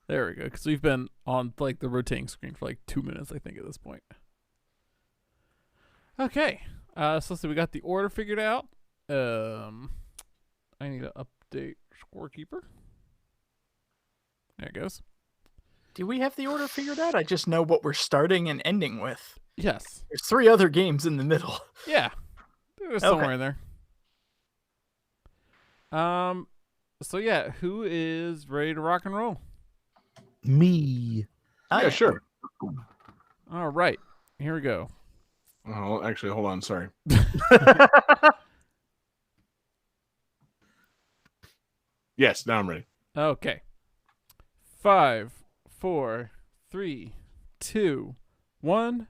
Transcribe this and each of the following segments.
There we go. Because we've been on like the rotating screen for like 2 minutes, I think, at this point. Okay. So let's see. We got the order figured out. I need to update Scorekeeper. There it goes. Do we have the order figured out? I just know what we're starting and ending with. Yes. There's 3 other games in the middle. Yeah. There's somewhere in there. So yeah, who is ready to rock and roll? Me. Yeah, sure. All right. Here we go. Oh, actually, hold on. Sorry. Yes, now I'm ready. Okay. 5, 4, 3, 2, 1,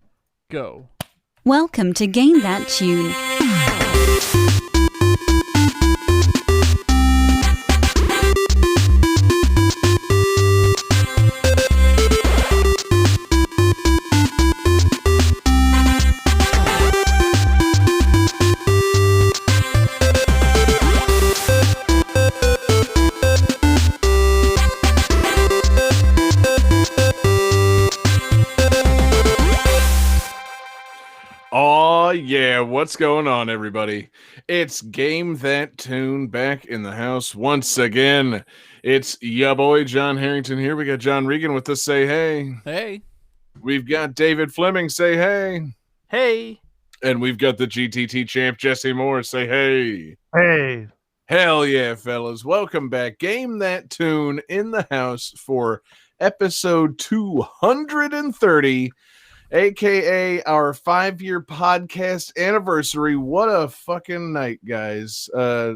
go. Welcome to Game That Tune. Oh, yeah. What's going on, everybody? It's Game That Tune back in the house once again. It's ya boy, John Harrington here. We got John Regan with us. Say hey. Hey. We've got David Fleming. Say hey. Hey. And we've got the GTT champ, Jesse Moore. Say hey. Hey. Hell yeah, fellas. Welcome back. Game That Tune in the house for episode 230. AKA our 5-year podcast anniversary. What a fucking night, guys.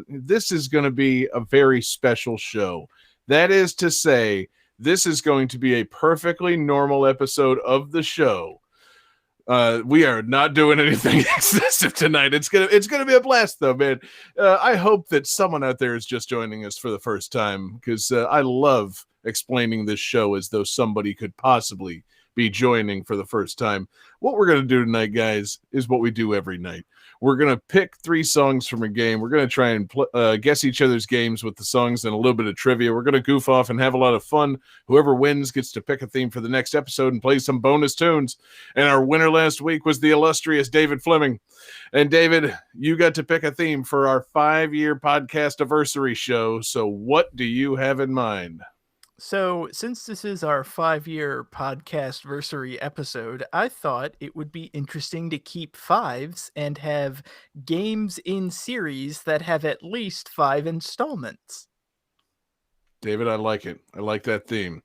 This is going to be a very special show. That is to say, this is going to be a perfectly normal episode of the show. We are not doing anything excessive tonight. It's gonna be a blast, though, man. I hope that someone out there is just joining us for the first time, because I love explaining this show as though somebody could possibly be joining for the first time. What we're going to do tonight, guys, is what we do every night. We're going to pick 3 songs from a game. We're going to try and guess each other's games with the songs and a little bit of trivia. We're going to goof off and have a lot of fun. Whoever wins gets to pick a theme for the next episode and play some bonus tunes. And our winner last week was the illustrious David Fleming. And David, you got to pick a theme for our 5-year podcast anniversary show. So what do you have in mind? So, since this is our 5-year podcast-versary episode, I thought it would be interesting to keep 5s and have games in series that have at least 5 installments. David, I like it. I like that theme.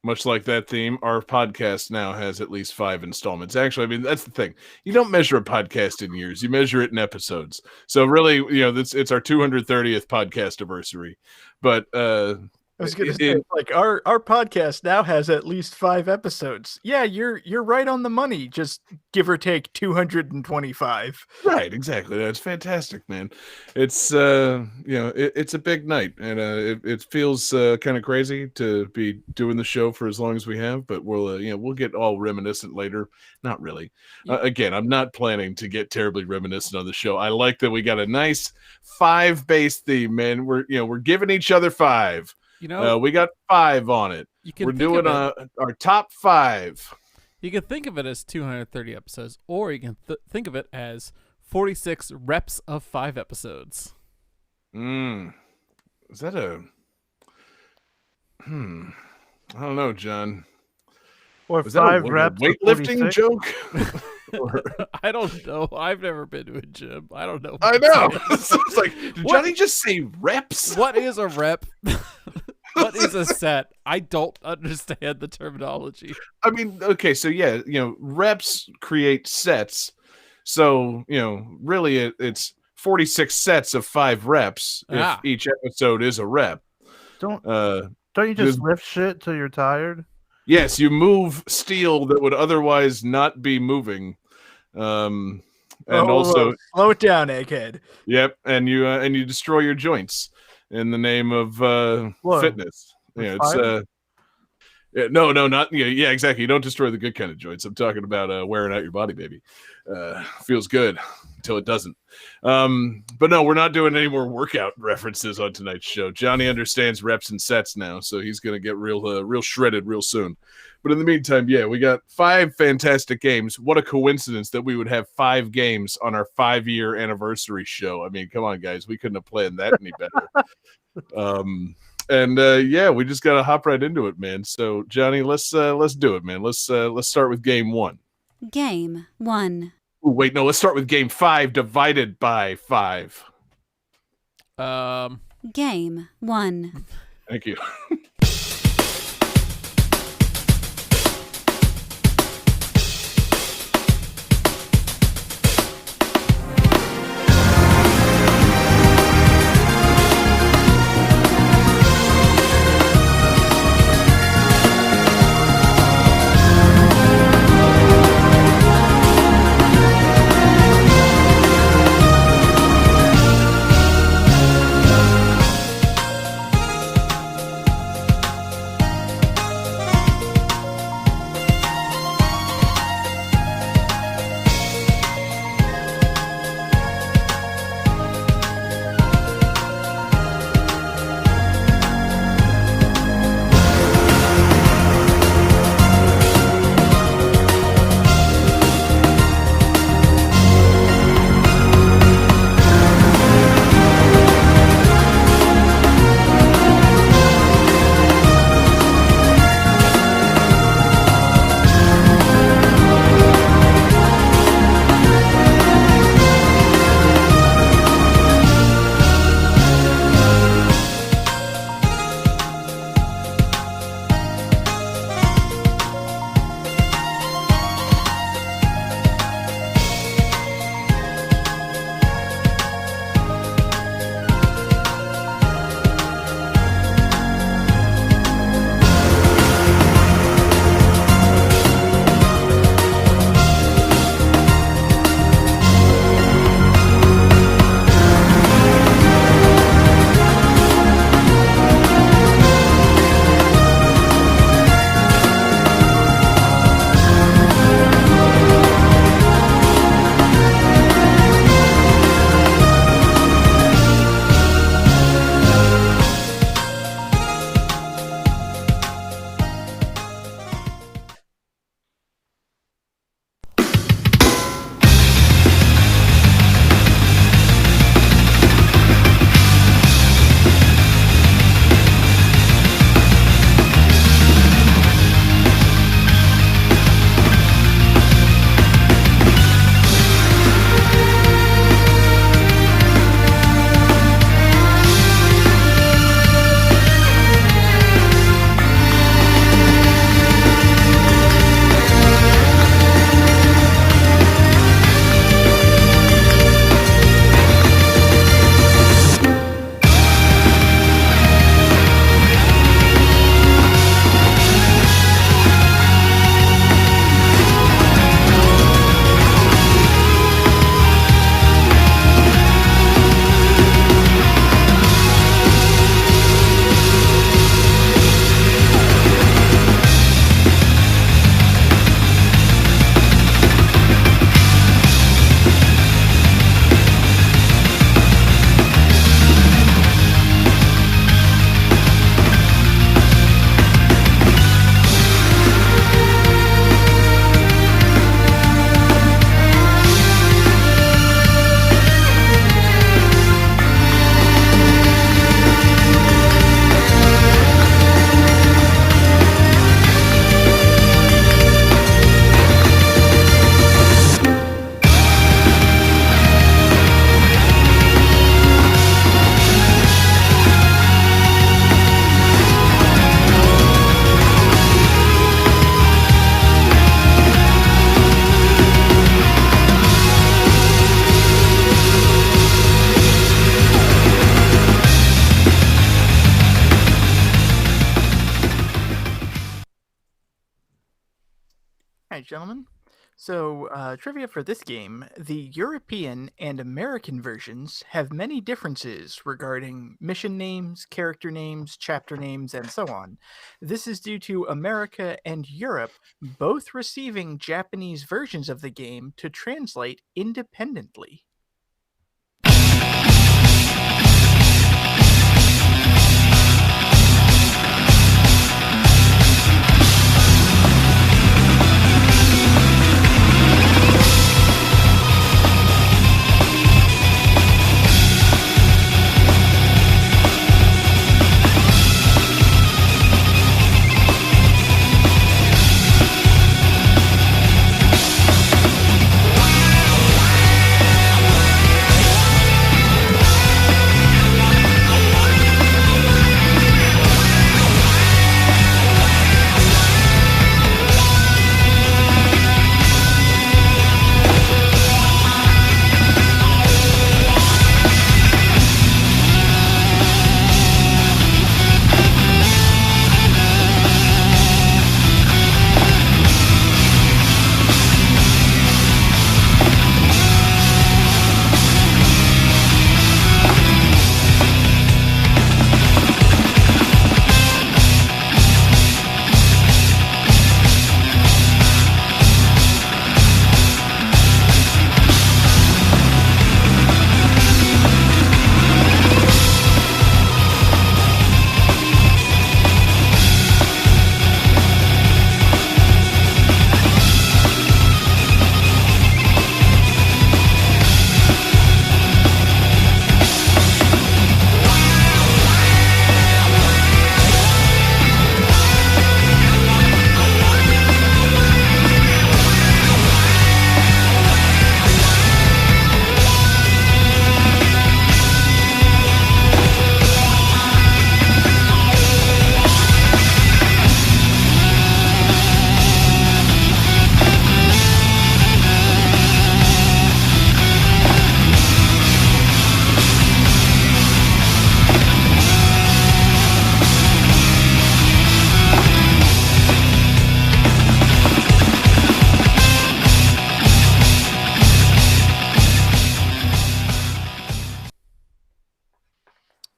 Much like that theme, our podcast now has at least 5 installments. Actually, I mean, that's the thing. You don't measure a podcast in years. You measure it in episodes. So really, it's our 230th podcast anniversary. But I was going to say, like, our podcast now has at least 5 episodes. Yeah, you're right on the money. Just give or take 225. Right, exactly. That's fantastic, man. It's it's a big night, and it feels kind of crazy to be doing the show for as long as we have. But we'll get all reminiscent later. Not really. Again, I'm not planning to get terribly reminiscent on the show. I like that we got a nice 5-base theme, man. We're giving each other 5. We got 5 on it. We're doing our top 5. You can think of it as 230 episodes, or you can think of it as 46 reps of 5 episodes. Is that a... I don't know, John. Or Was 5 that reps. Weightlifting joke? I don't know. I've never been to a gym. I don't know. I know. So it's like, did Johnny just say reps? What is a rep? What is a set? I don't understand the terminology. I mean, okay, so yeah, reps create sets. So, really it's 46 sets of 5 reps if each episode is a rep. Don't you just lift shit till you're tired? Yes, you move steel that would otherwise not be moving. Also slow it down, egghead. Yep, and you destroy your joints in the name of fitness. Yeah, no, not yeah, exactly. You don't destroy the good kind of joints. I'm talking about wearing out your body, baby. Feels good until it doesn't. But no, we're not doing any more workout references on tonight's show. Johnny understands reps and sets now, so he's gonna get real shredded real soon. But in the meantime, yeah, we got 5 fantastic games. What a coincidence that we would have 5 games on our 5-year anniversary show. I mean, come on, guys, we couldn't have planned that any better. And yeah, we just gotta hop right into it, man. So Johnny, let's do it, man. Let's start with game 1. Game 1. Ooh, wait, no, let's start with game 5 divided by 5. Game 1. Thank you. All right, gentlemen. So, trivia for this game, the European and American versions have many differences regarding mission names, character names, chapter names, and so on. This is due to America and Europe both receiving Japanese versions of the game to translate independently.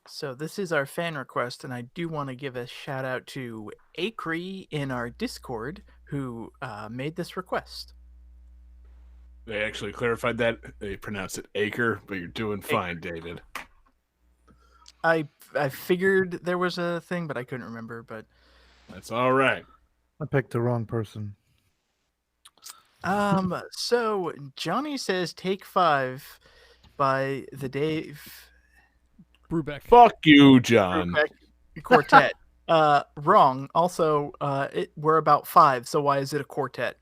So this is our fan request, and I do want to give a shout out to Acree in our Discord who made this request. They actually clarified that. They pronounced it acre, but you're doing fine, David. I figured there was a thing, but I couldn't remember. But that's all right. I picked the wrong person. So Johnny says "Take 5" by the Dave Brubeck. Fuck you, John. Brubeck Quartet. Wrong. Also, we're about 5, so why is it a quartet?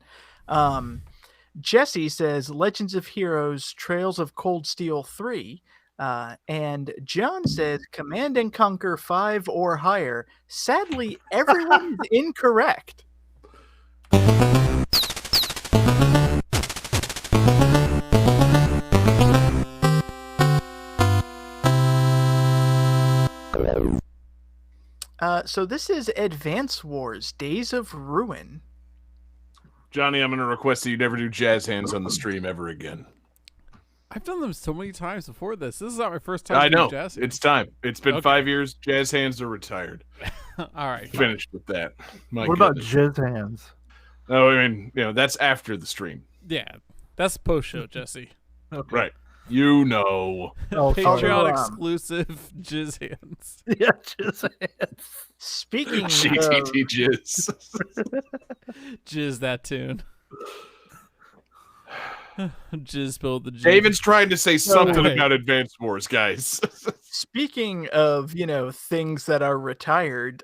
Jesse says Legends of Heroes Trails of Cold Steel 3. And John says Command and Conquer 5 or higher. Sadly, everyone is incorrect. So this is Advance Wars Days of Ruin. Johnny, I'm going to request that you never do jazz hands on the stream ever again. I've done them so many times before this. This is not my first time I doing know. jazz hands. It's time. It's been 5 years. Jazz hands are retired. All right. Finished with that. What about jizz hands? Oh, I mean, that's after the stream. Yeah. That's post-show, Jesse. Okay. Right. You know. Patreon exclusive jizz hands. Yeah, jizz hands. Speaking of... GTT jizz. Jizz that tune. Jizz spilled the jizz. David's trying to say something about Advanced Wars, guys. Speaking of, things that are retired,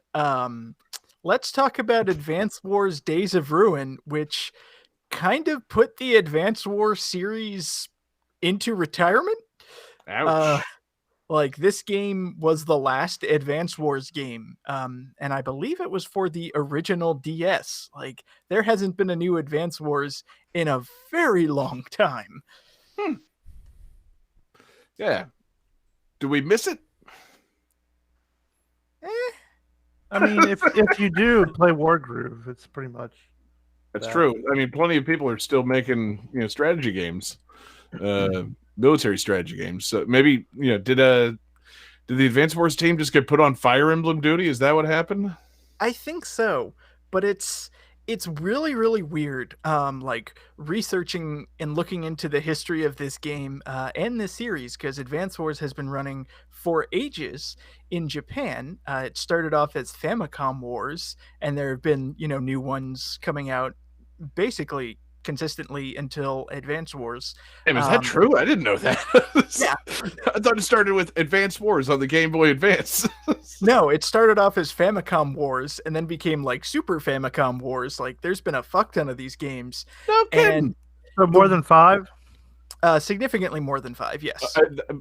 let's talk about Advanced Wars Days of Ruin, which kind of put the Advanced Wars series into retirement. Ouch. This game was the last Advance Wars game, and I believe it was for the original DS. There hasn't been a new Advance Wars in a very long time. Yeah. Do we miss it? I mean, if you do play Wargroove, it's pretty much That's true. I mean, plenty of people are still making strategy games, military strategy games. So maybe did the Advance Wars team just get put on Fire Emblem duty? Is that what happened? I think so, but it's really really weird. Like researching and looking into the history of this game and this series, because Advance Wars has been running for ages in Japan. It started off as Famicom Wars, and there have been new ones coming out basically consistently until Advance Wars. Damn, is that true? I didn't know that. Yeah. I thought it started with Advance Wars on the Game Boy Advance. No, it started off as Famicom Wars and then became like Super Famicom Wars. Like, there's been a fuck ton of these games. No kidding. So more than 5? Significantly more than 5, yes.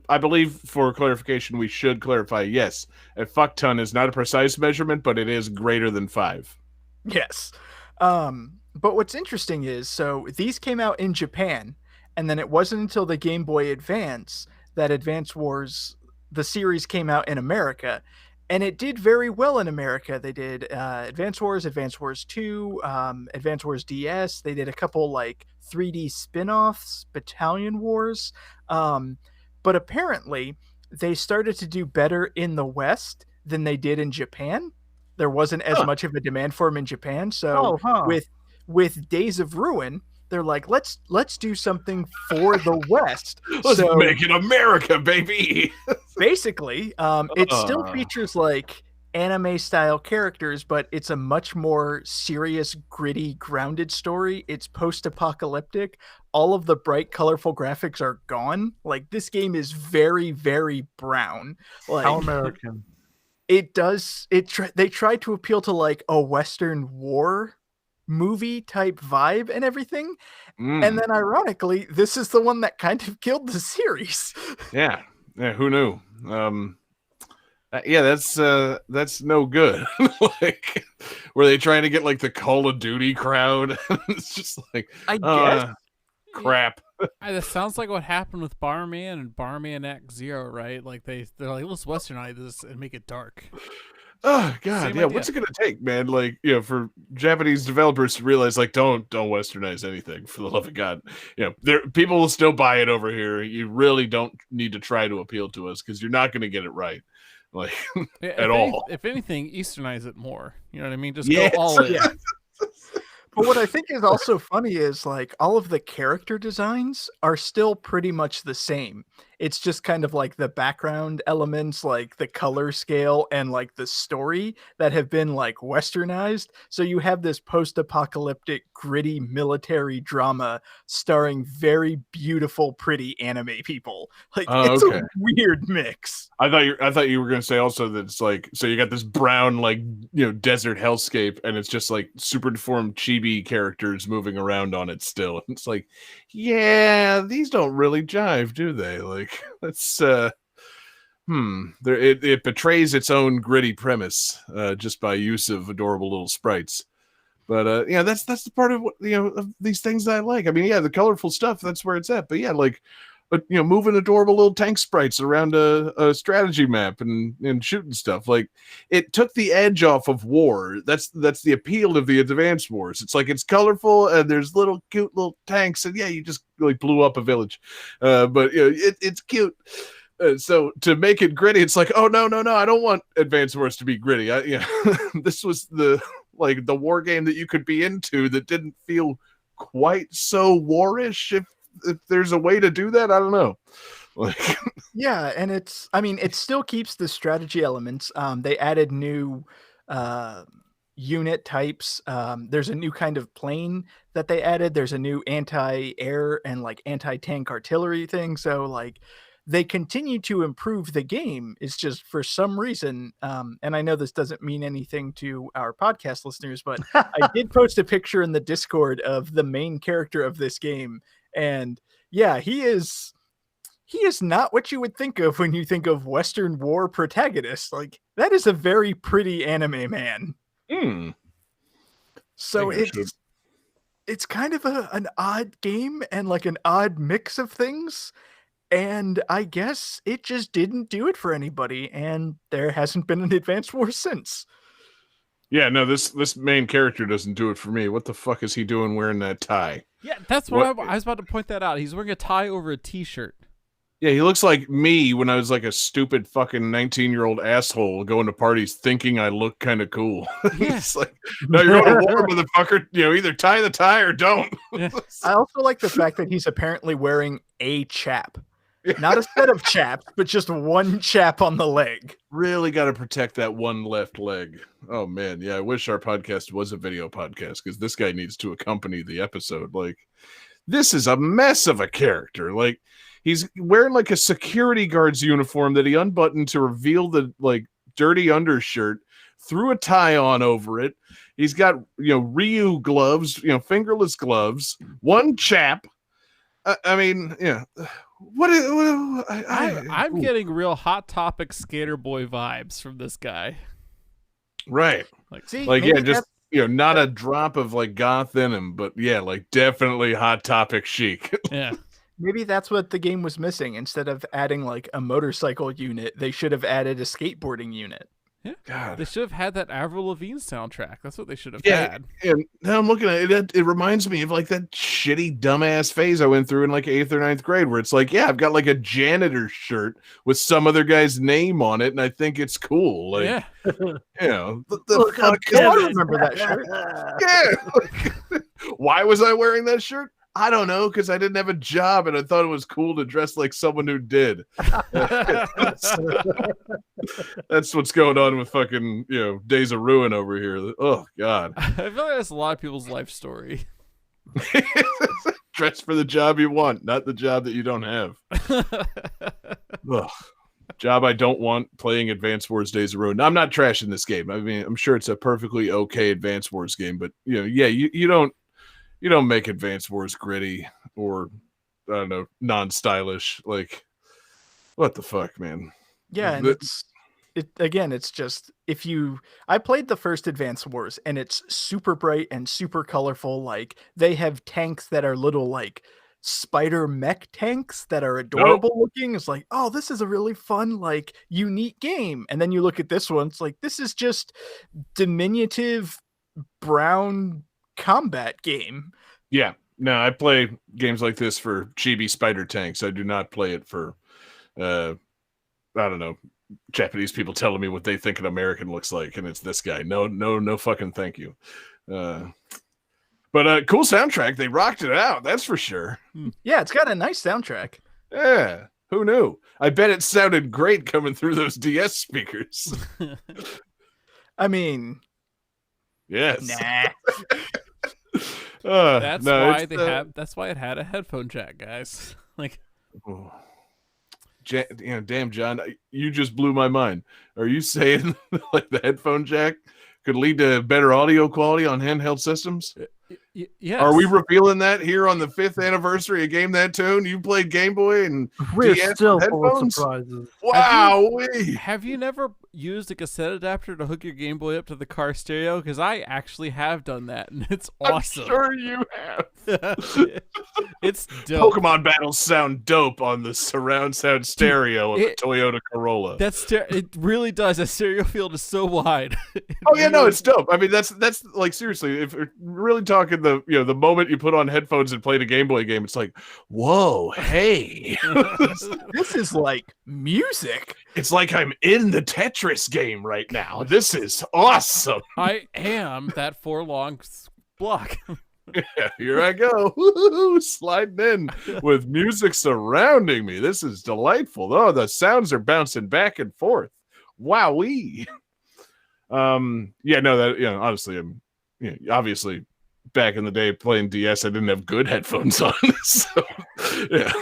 I believe, for clarification, we should clarify, yes, a fuck ton is not a precise measurement, but it is greater than 5. Yes. But what's interesting is, so these came out in Japan, and then it wasn't until the Game Boy Advance that Advance Wars, the series, came out in America. And it did very well in America. They did Advance Wars 2, Advance Wars DS. They did a couple like 3D spin-offs, Battalion Wars. But apparently, they started to do better in the West than they did in Japan. There wasn't as much of a demand for them in Japan. So with Days of Ruin, they're like, let's do something for the West. Let's make it America, baby. Basically, it still features like anime style characters, but it's a much more serious, gritty, grounded story. It's post-apocalyptic. All of the bright, colorful graphics are gone. Like, this game is very, very brown. Like, how American. It does. They try to appeal to like a Western war movie type vibe and everything. And then ironically, this is the one that kind of killed the series. Yeah, who knew? That's no good. Like, were they trying to get like the Call of Duty crowd? It's just like, I guess. Crap. This sounds like what happened with Barman and Barman Act Zero, right? Like they're like, let's westernize this and make it dark. Oh God, Same yeah. idea. What's it gonna take, man? Like, for Japanese developers to realize, like, don't westernize anything, for the love of God. People will still buy it over here. You really don't need to try to appeal to us, because you're not gonna get it right, like at all. If anything, Easternize it more. You know what I mean? Just Yes. go all in. Yeah. But what I think is also funny is like all of the character designs are still pretty much the same. It's just kind of like the background elements, like the color scale and like the story that have been like westernized. So you have this post-apocalyptic, gritty military drama starring very beautiful, pretty anime people. Like, it's okay. a weird mix. I thought you were gonna say also that it's like, so you got this brown, like, desert hellscape, and it's just like super deformed chibi characters moving around on it still. It's like, yeah, these don't really jive, do they? Like, that's it betrays its own gritty premise just by use of adorable little sprites. But that's the part of of these things that I like. I mean, yeah, the colorful stuff, that's where it's at. But yeah, like, moving adorable little tank sprites around a strategy map and shooting stuff. Like, it took the edge off of war. That's the appeal of the Advance Wars. It's like, it's colorful and there's little cute little tanks, and yeah, you just like blew up a village. But it's cute. So to make it gritty, it's like, oh no, I don't want Advance Wars to be gritty. This was the war game that you could be into that didn't feel quite so warish. If there's a way to do that, I don't know. Like, yeah, and it still keeps the strategy elements. They added new unit types. There's a new kind of plane that they added. There's a new anti-air and like anti-tank artillery thing. So like, they continue to improve the game. It's just, for some reason, and I know this doesn't mean anything to our podcast listeners, but I did post a picture in the Discord of the main character of this game. And yeah, he is not what you would think of when you think of Western war protagonist. Like, that is a very pretty anime man. So it's kind of an odd game and like an odd mix of things. And I guess it just didn't do it for anybody, and there hasn't been an Advance Wars since. Yeah, no, this main character doesn't do it for me. What the fuck is he doing wearing that tie? Yeah, that's what I was about to point that out. He's wearing a tie over a t-shirt. Yeah, he looks like me when I was like a stupid fucking 19-year-old asshole going to parties thinking I look kind of cool. Yeah. It's like, no, you're going to war, motherfucker. Either tie the tie or don't. Yeah. I also like the fact that he's apparently wearing a chap. Not a set of chaps, but just one chap on the leg. Really got to protect that one left leg. Oh, man. Yeah, I wish our podcast was a video podcast because this guy needs to accompany the episode. Like, this is a mess of a character. Like, he's wearing like a security guard's uniform that he unbuttoned to reveal the like dirty undershirt, threw a tie on over it. He's got, Ryu gloves, fingerless gloves, one chap. I mean, yeah. I'm getting real Hot Topic Skater Boy vibes from this guy. Right. See, just not a drop of like goth in him, but yeah, like definitely Hot Topic chic. Yeah. Maybe that's what the game was missing. Instead of adding like a motorcycle unit, they should have added a skateboarding unit. Yeah, God. They should have had that Avril Lavigne soundtrack. That's what they should have Yeah, had. and now I'm looking at it. It reminds me of like that shitty dumbass phase I went through in like 8th or 9th grade, where it's like, yeah, I've got like a janitor shirt with some other guy's name on it, and I think it's cool. Like, Yeah. the fuck? I remember that shirt. Yeah. Why was I wearing that shirt? I don't know, because I didn't have a job and I thought it was cool to dress like someone who did. That's what's going on with fucking, Days of Ruin over here. Oh, God. I feel like that's a lot of people's life story. Dress for the job you want, not the job that you don't have. Ugh. Job I don't want, playing Advance Wars Days of Ruin. Now, I'm not trashing this game. I mean, I'm sure it's a perfectly okay Advance Wars game, but, you don't make Advance Wars gritty or, I don't know, non-stylish. Like, what the fuck, man? Yeah, and it's just I played the first Advance Wars and it's super bright and super colorful. Like, they have tanks that are little like spider mech tanks that are adorable looking. It's like, oh, this is a really fun, like, unique game. And then you look at this one, it's like, this is just diminutive brown combat game. Yeah. No, I play games like this for chibi spider tanks. I do not play it for I don't know, Japanese people telling me what they think an American looks like, and it's this guy. No fucking thank you. But cool soundtrack. They rocked it out, that's for sure. Yeah, it's got a nice soundtrack. Yeah. Who knew? I bet it sounded great coming through those DS speakers. I mean, yes. nah. That's why it had a headphone jack, guys. Like, damn, John, you just blew my mind. Are you saying like the headphone jack could lead to better audio quality on handheld systems? Yes. Are we revealing that here on the 5th anniversary of Game That Tune? You played Game Boy and We're DS still with full of headphones? surprises. Wow. Have you never used a cassette adapter to hook your Game Boy up to the car stereo? Because I actually have done that, and it's awesome. I'm sure you have. It's dope. Pokemon battles sound dope on the surround sound stereo of a Toyota Corolla. It really does. That stereo field is so wide. Oh yeah, no, it's dope. I mean, that's like, seriously, if we're really talking the moment you put on headphones and play the Game Boy game, it's like, whoa, hey. This is like music. It's like I'm in the Tetris game right now. This is awesome. I am that forlong block. Yeah, here I go. Woo-hoo, sliding in with music surrounding me. This is delightful. Oh, the sounds are bouncing back and forth. Wowee. Honestly, obviously back in the day playing DS, I didn't have good headphones on. So yeah,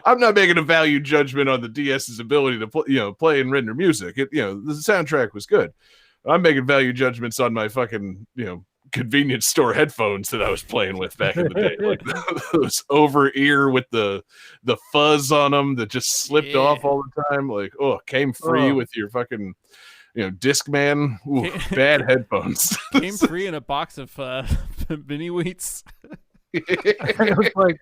I'm not making a value judgment on the DS's ability to play and render music. The soundtrack was good. I'm making value judgments on my fucking, convenience store headphones that I was playing with back in the day, like those over ear with the fuzz on them that just slipped off all the time. Like, came free with your fucking, Discman. Ooh, bad headphones. Came free in a box of mini wheats. It was like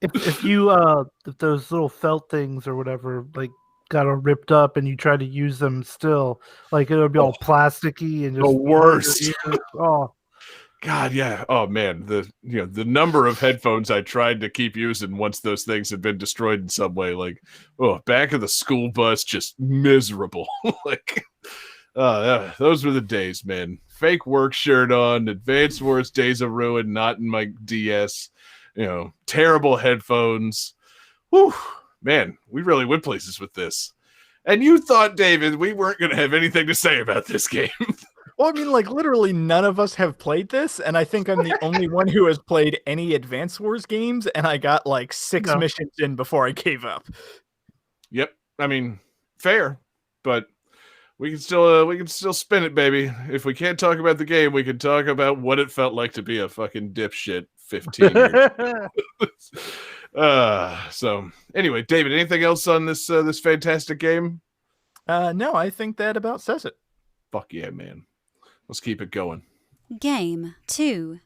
if those little felt things or whatever, like, got all ripped up and you try to use them still. Like it'll be all plasticky and just The worst. Oh, God, yeah. Oh man, the number of headphones I tried to keep using once those things had been destroyed in some way, like back of the school bus, just miserable. Like, those were the days, man. Fake work shirt on, Advance Wars Days of Ruin, not in my DS. Terrible headphones. Whew, man, we really went places with this. And you thought, David, we weren't going to have anything to say about this game. Well, I mean, like, literally none of us have played this, and I think I'm the only one who has played any Advance Wars games, and I got, like, 6 missions in before I gave up. Yep. I mean, fair, but we can still spin it, baby. If we can't talk about the game, we can talk about what it felt like to be a fucking dipshit 15 years. So anyway, David, anything else on this fantastic game? No, I think that about says it. Fuck yeah, man. Let's keep it going. Game 2.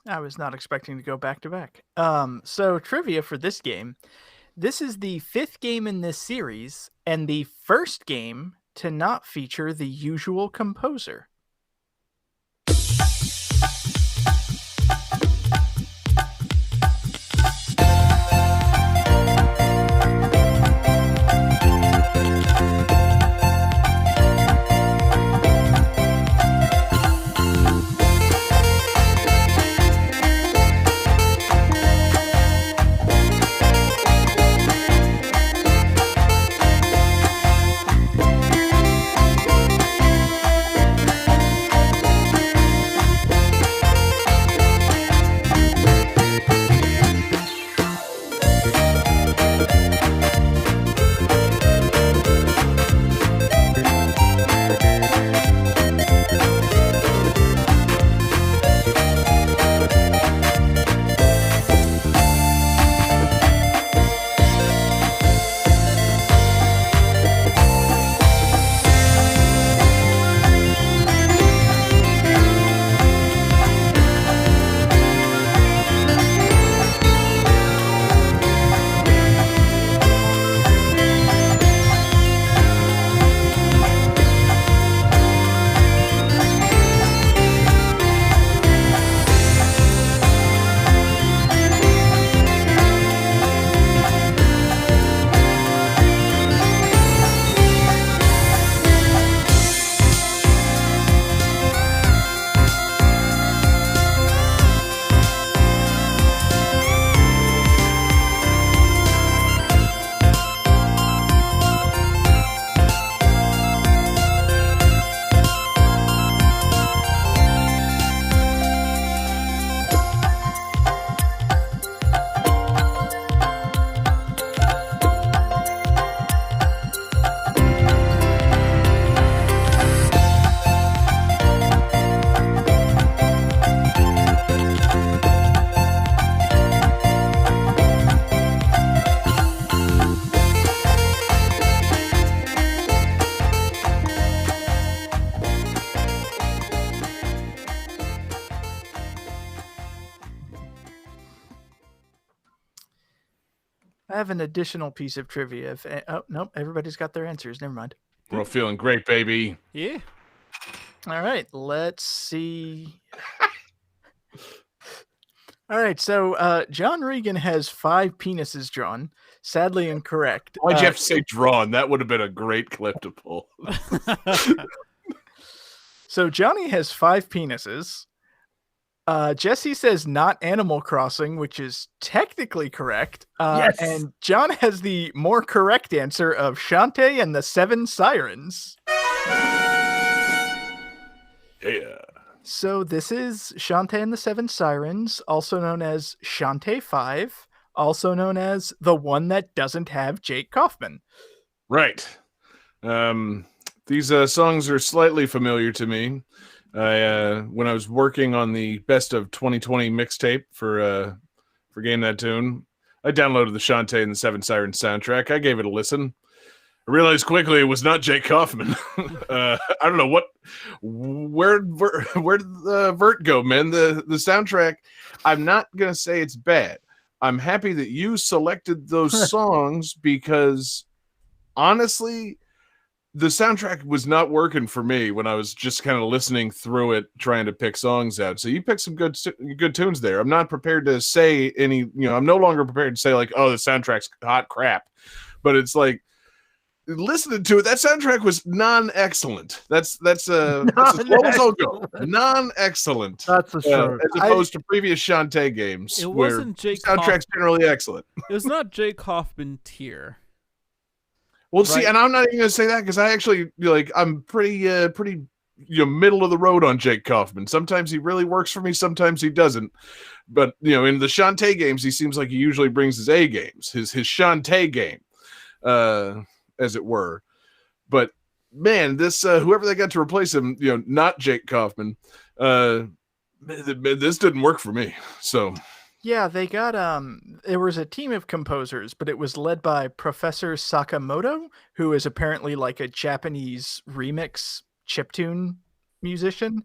I was not expecting to go back to back. So trivia for this game. This is the 5th game in this series and the first game to not feature the usual composer? I have an additional piece of trivia. Oh, nope, everybody's got their answers. Never mind. We're all feeling great, baby. Yeah. All right, let's see. All right, so John Regan has 5 penises drawn. Sadly incorrect. Why'd you have to say drawn? That would have been a great clip to pull. So Johnny has 5 penises. Jesse says not Animal Crossing, which is technically correct. Yes. And John has the more correct answer of Shantae and the 7 Sirens. Yeah. So this is Shantae and the 7 Sirens, also known as Shantae 5, also known as the one that doesn't have Jake Kaufman. Right. These songs are slightly familiar to me. When I was working on the best of 2020 mixtape for Game That Tune, I downloaded the Shantae and the 7 Sirens soundtrack. I gave it a listen. I realized quickly it was not Jake Kaufman. I don't know where did the Vert go, man? The soundtrack. I'm not gonna say it's bad. I'm happy that you selected those songs because honestly, the soundtrack was not working for me when I was just kind of listening through it, trying to pick songs out. So you picked some good tunes there. I'm not prepared to say any. I'm no longer prepared to say like, oh, the soundtrack's hot crap. But it's like, listening to it, that soundtrack was non-excellent. That's as low as I'll go. Non-excellent. That's for sure. As opposed to previous Shantae games, It where wasn't Jake soundtrack's generally excellent. It was not Jake Kaufman tier. Well, see, and I'm not even gonna say that because I actually I'm pretty middle of the road on Jake Kaufman. Sometimes he really works for me, sometimes he doesn't. But in the Shantae games, he seems like he usually brings his A games, his Shantae game. As it were. But man, this whoever they got to replace him, not Jake Kaufman, this didn't work for me. So yeah, they got there was a team of composers, but it was led by Professor Sakamoto, who is apparently like a Japanese remix chiptune musician.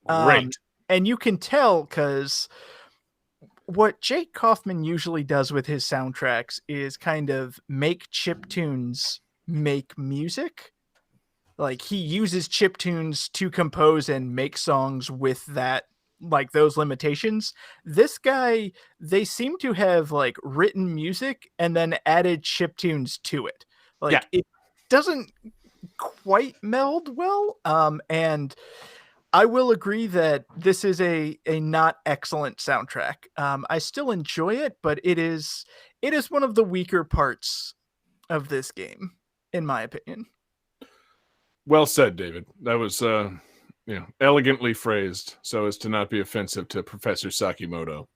Great. And you can tell because what Jake Kaufman usually does with his soundtracks is kind of make chiptunes make music. like he uses chiptunes to compose and make songs with that, like those limitations. This guy, they seem to have like written music and then added chiptunes to it. Like it doesn't quite meld well. And I will agree that this is a not excellent soundtrack. I still enjoy it, but it is one of the weaker parts of this game, in my opinion. Well said, David. That was elegantly phrased so as to not be offensive to Professor Sakimoto.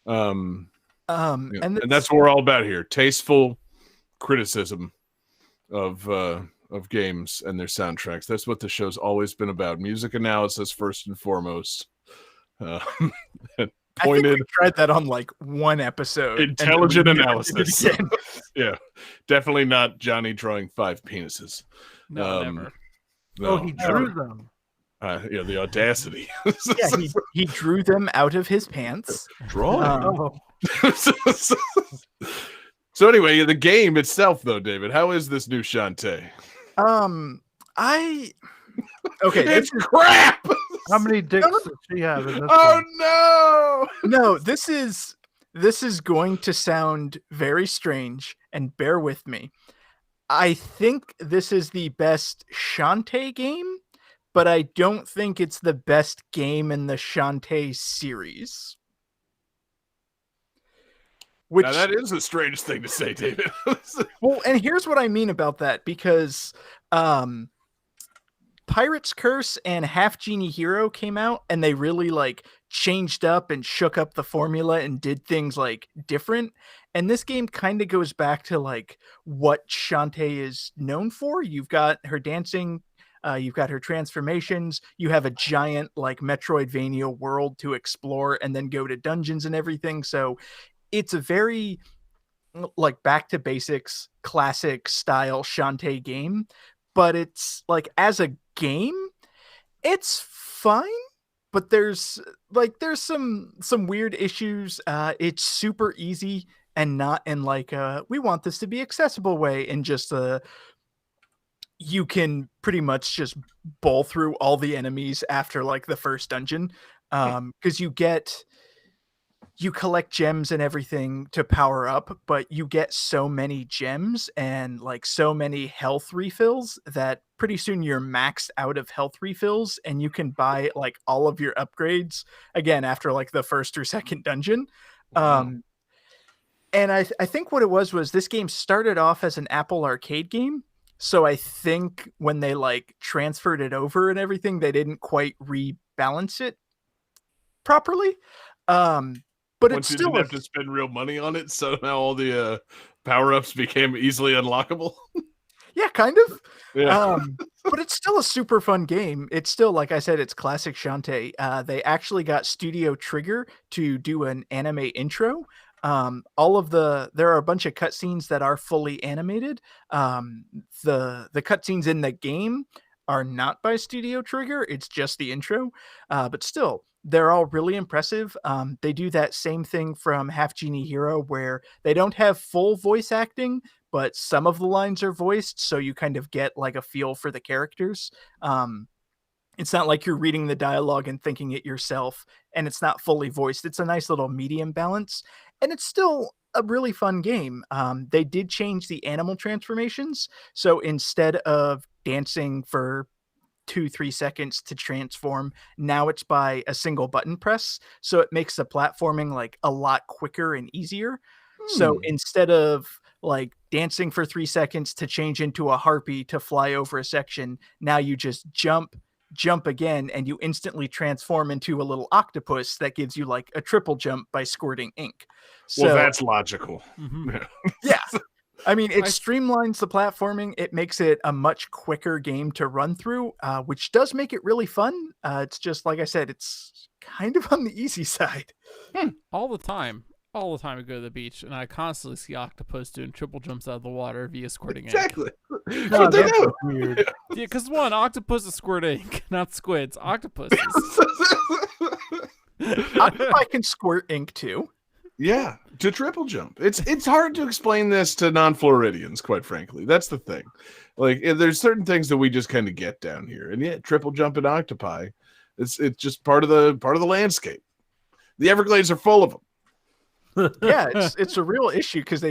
And that's what we're all about here: tasteful criticism of games and their soundtracks. That's what the show's always been about: music analysis first and foremost. I think we tried that on like one episode. Intelligent analysis. Yeah, definitely not Johnny drawing 5 penises. No, never. No, he drew them. The audacity. He drew them out of his pants. Drawing. So anyway, the game itself, though, David, how is this new Shantae? It's crap. How many dicks does she have in this? Oh no! No, this is going to sound very strange, and bear with me. I think this is the best Shantae game, but I don't think it's the best game in the Shantae series. Now that is a strange thing to say, David. Well, and here's what I mean about that, because Pirate's Curse and Half Genie Hero came out, and they really like changed up and shook up the formula and did things like different. And this game kind of goes back to like what Shantae is known for. You've got her dancing, you've got her transformations, you have a giant like Metroidvania world to explore and then go to dungeons and everything. So it's a very like back to basics, classic style Shantae game, but it's like as a game, it's fine, but there's some weird issues. It's super easy and not in like we want this to be accessible way, and just you can pretty much just bowl through all the enemies after like the first dungeon, because you collect gems and everything to power up, but you get so many gems and like so many health refills that pretty soon you're maxed out of health refills, and you can buy like all of your upgrades again after like the first or second dungeon. Wow. And I think what it was this game started off as an Apple Arcade game. So I think when they like transferred it over and everything, they didn't quite rebalance it properly. But once it's you still didn't have to spend real money on it, so now all the power-ups became easily unlockable. Yeah, kind of. Yeah. But it's still a super fun game. It's still, like I said, it's classic Shantae. They actually got Studio Trigger to do an anime intro. There are a bunch of cutscenes that are fully animated. The cutscenes in the game are not by Studio Trigger. It's just the intro. But still, they're all really impressive. They do that same thing from Half Genie Hero, where they don't have full voice acting, but some of the lines are voiced, so you kind of get like a feel for the characters. It's not like you're reading the dialogue and thinking it yourself, and it's not fully voiced. It's a nice little medium balance, and it's still a really fun game. They did change the animal transformations, so instead of dancing for 2-3 seconds to transform, now it's by a single button press, so it makes the platforming like a lot quicker and easier. So instead of like dancing for 3 seconds to change into a harpy to fly over a section, now you just jump again, and you instantly transform into a little octopus that gives you like a triple jump by squirting ink. So that's logical. Mm-hmm. Yeah. I mean, it streamlines the platforming. It makes it a much quicker game to run through, which does make it really fun. It's just, like I said, it's kind of on the easy side. All the time I go to the beach, and I constantly see octopus doing triple jumps out of the water via squirting ink. Exactly. No, that's weird. Yeah, because one, octopus squirt ink, not squids. Octopuses. Octopi can squirt ink too. Yeah, to triple jump. It's hard to explain this to non-Floridians, quite frankly. That's the thing. Like, there's certain things that we just kind of get down here, and yeah, triple jumping octopi. It's just part of the landscape. The Everglades are full of them. Yeah, it's a real issue because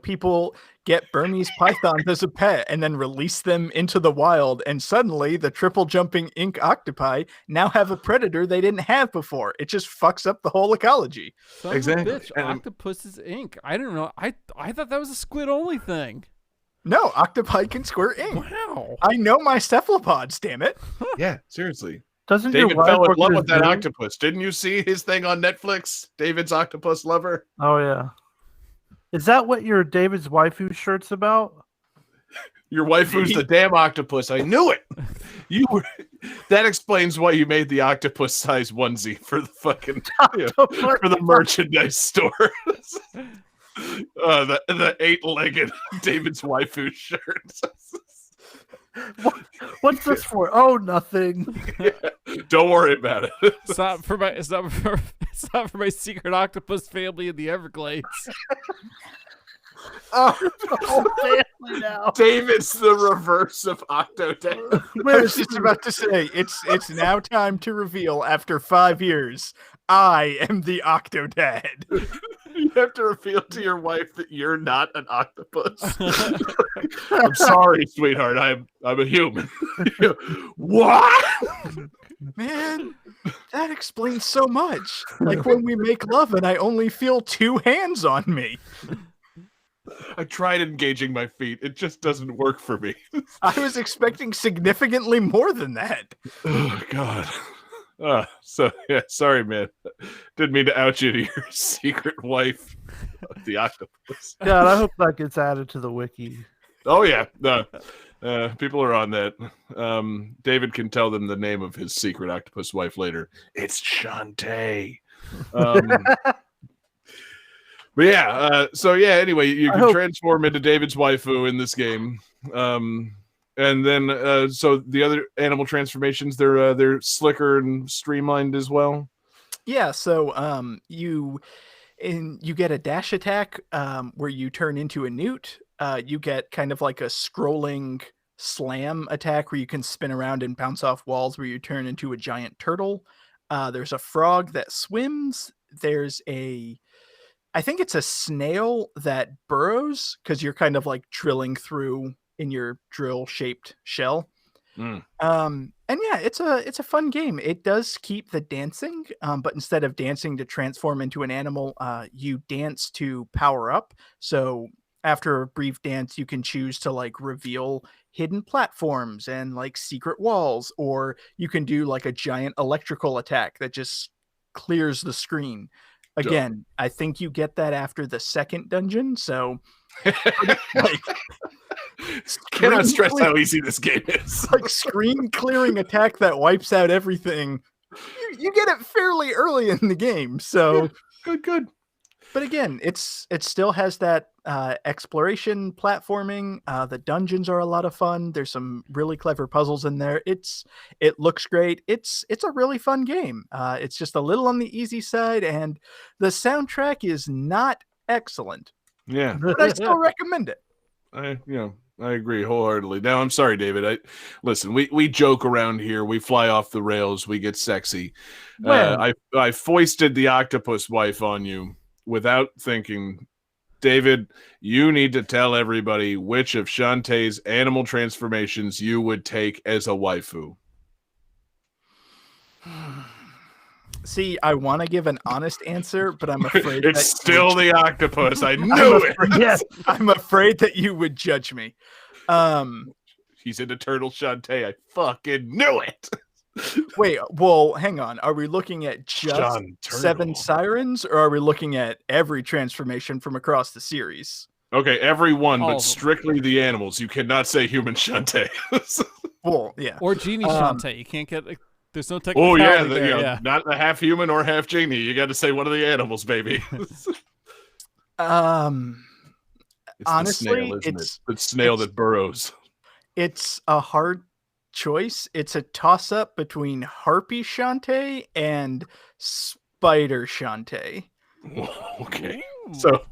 people get Burmese pythons as a pet and then release them into the wild, and suddenly the triple jumping ink octopi now have a predator they didn't have before. It just fucks up the whole ecology. Son Exactly. of a bitch, octopus is ink. I didn't know. I thought that was a squid only thing. No, octopi can squirt ink. Wow. I know my cephalopods, damn it. Yeah, seriously. Doesn't David your wife fell in work love at with a that zoo? octopus. Didn't you see his thing on Netflix? David's Octopus Lover. Oh yeah. Is that what your David's waifu shirt's about? Your waifu's the damn octopus. I knew it. That explains why you made the octopus size onesie for the fucking for the merchandise store. The 8-legged David's waifu shirt. What's this for? Oh, nothing. Don't worry about it. It's not for my secret octopus family in the Everglades. Oh, whole family now. David's the reverse of Octodad. I was just about to say, it's now time to reveal after 5 years, I am the Octodad. You have to reveal to your wife that you're not an octopus. I'm sorry, sweetheart. I'm a human. What? Man, that explains so much. Like when we make love and I only feel 2 hands on me. I tried engaging my feet. It just doesn't work for me. I was expecting significantly more than that. Oh, God. Sorry, man. Didn't mean to out you to your secret wife, the octopus. God, I hope that gets added to the wiki. Oh, yeah. No. People are on that. David can tell them the name of his secret octopus wife later. It's Shantae. But yeah, anyway, you can transform into David's waifu in this game. And then so the other animal transformations, they're slicker and streamlined as well. Yeah, so you get a dash attack where you turn into a newt. You get kind of like a scrolling slam attack where you can spin around and bounce off walls where you turn into a giant turtle. There's a frog that swims. There's I think it's a snail that burrows because you're kind of like drilling through in your drill shaped shell. And yeah, it's a fun game. It does keep the dancing, but instead of dancing to transform into an animal, you dance to power up. So after a brief dance, you can choose to like reveal hidden platforms and like secret walls, or you can do like a giant electrical attack that just clears the screen. Again, I think you get that after the second dungeon, so like cannot stress how easy this game is. Like screen clearing attack that wipes out everything. You get it fairly early in the game, so good. But again, it still has that exploration platforming. The dungeons are a lot of fun. There's some really clever puzzles in there. It looks great. It's a really fun game. It's just a little on the easy side, and the soundtrack is not excellent. Yeah, but I still recommend it. I agree wholeheartedly. Now, I'm sorry, David. Listen. We joke around here. We fly off the rails. We get sexy. I foisted the octopus wife on you without thinking. David, you need to tell everybody which of Shantae's animal transformations you would take as a waifu. See, I want to give an honest answer, but I'm afraid it's still the octopus. I knew it. Yes, I'm afraid that you would judge me. He's into turtle Shantae. I fucking knew it. Wait, well, hang on. Are we looking at just 7 Sirens, or are we looking at every transformation from across the series? Okay, every one, but strictly the animals. You cannot say human Shantae. Well, yeah. Or genie Shantae. You can't get... There's no technicality there. Not the half human or half genie. You got to say one of the animals, baby. Honestly, the snail, isn't it? The snail that burrows. It's a hard choice. It's a toss-up between Harpy Shantae and Spider Shantae. Okay. So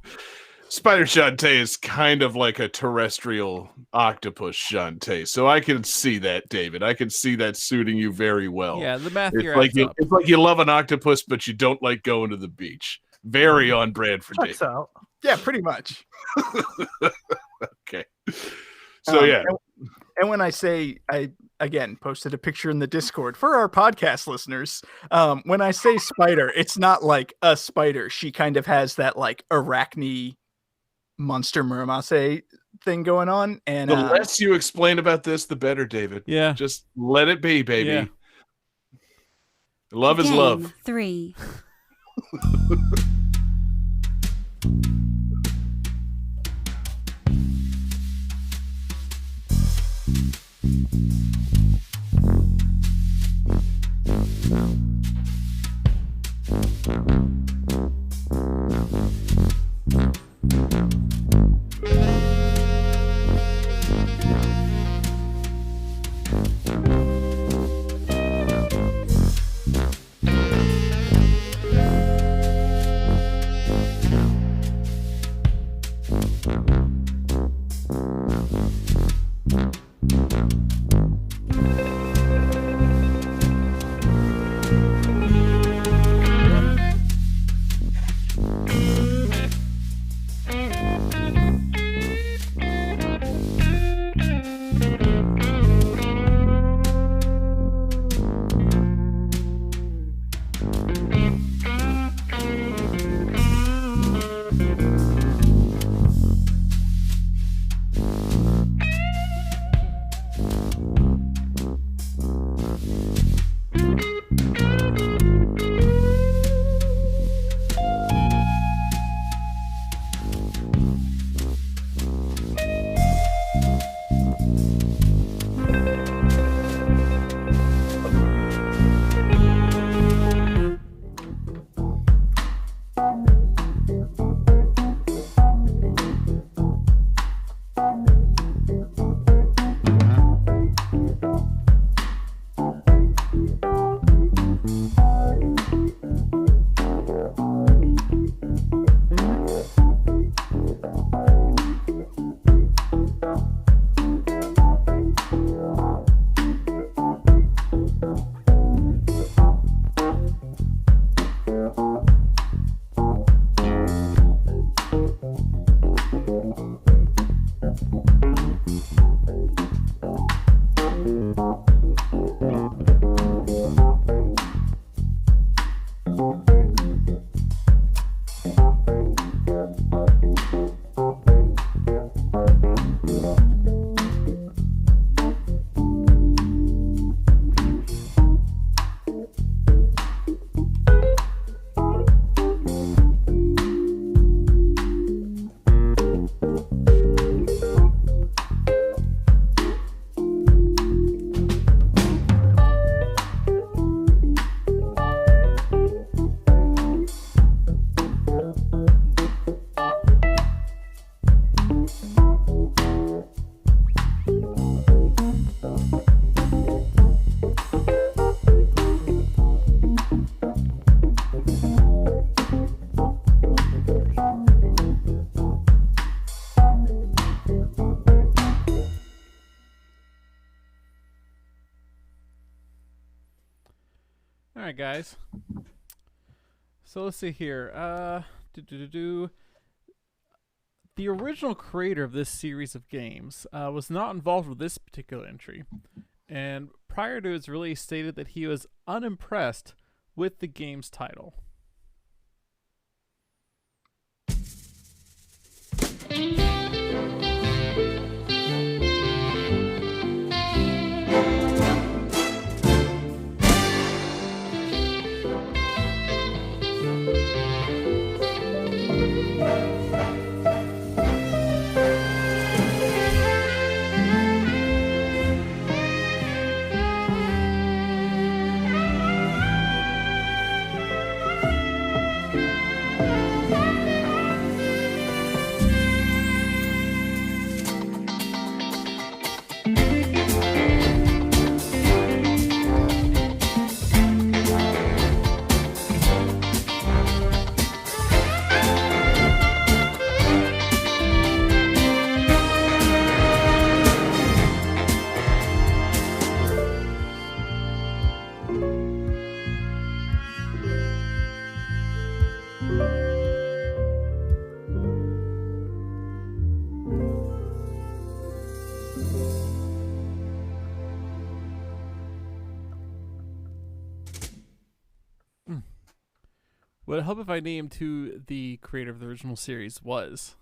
Spider Shantae is kind of like a terrestrial octopus Shantae. So I can see that, David. I can see that suiting you very well. Yeah, the math It's here like adds you, up. it's like you love an octopus, but you don't like going to the beach. Very on brand for Checks David. out. Yeah, pretty much. Okay. So yeah. And when I say, I again posted a picture in the Discord for our podcast listeners. When I say spider, it's not like a spider. She kind of has that like arachne monster muramase thing going on. And The less you explain about this, the better, David. Yeah. Just let it be, baby. Yeah. Love is love. Game 3. All right, guys. So let's see here. The original creator of this series of games was not involved with this particular entry, and prior to its release stated that he was unimpressed with the game's title. Would it help if I named who the creator of the original series was?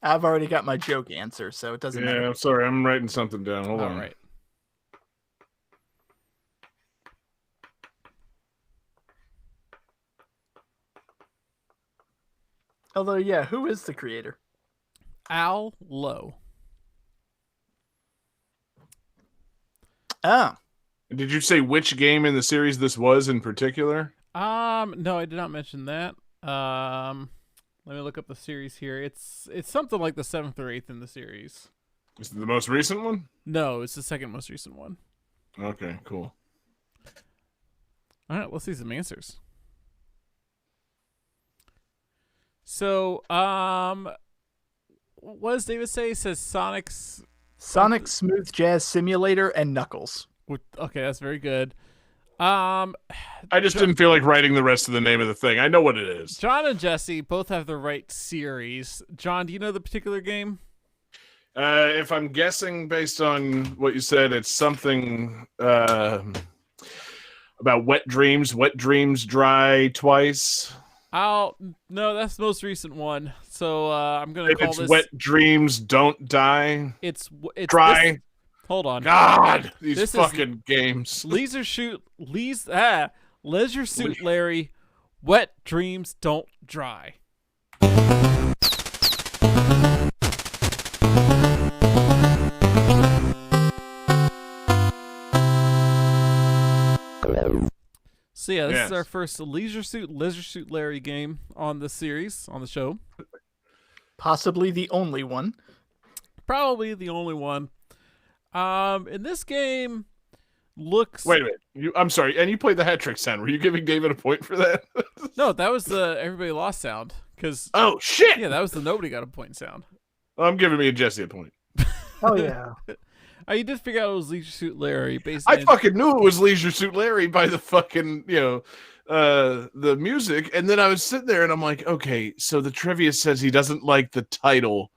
I've already got my joke answer, so it doesn't matter. Yeah, sorry, I'm writing something down. Hold All on. right. Although, yeah, who is the creator? Al Lowe. Oh, Did you say which game in the series this was in particular? No, I did not mention that. Let me look up the series here. It's something like the 7th or 8th in the series. Is it the most recent one? No, it's the second most recent one. Okay, cool. All right, let's see some answers. So, what does David say? He says Sonic Smooth Jazz Simulator and Knuckles. Okay, that's very good. I just didn't feel like writing the rest of the name of the thing. I know what it is. John and Jesse both have the right series. John, do you know the particular game? If I'm guessing based on what you said, it's something about wet dreams. Wet dreams dry twice. No, that's the most recent one. So I'm gonna If call it's this. wet dreams don't die. It's Dry. this- hold on. God, these This is fucking games. Leisure Suit Larry. Wet dreams don't dry. So yeah, this is our first Leisure Suit Larry game on the series, on the show. Possibly the only one. Probably the only one. And this game looks... Wait a minute. I'm sorry. And you played the hat trick sound. Were you giving David a point for that? No, that was the everybody lost sound. Cause, oh, shit. Yeah, that was the nobody got a point sound. I'm giving me and Jesse a point. Oh, yeah. You did figure out it was Leisure Suit Larry. I fucking knew it was Leisure Suit Larry by the fucking, the music. And then I was sitting there and I'm like, okay, so the trivia says he doesn't like the title.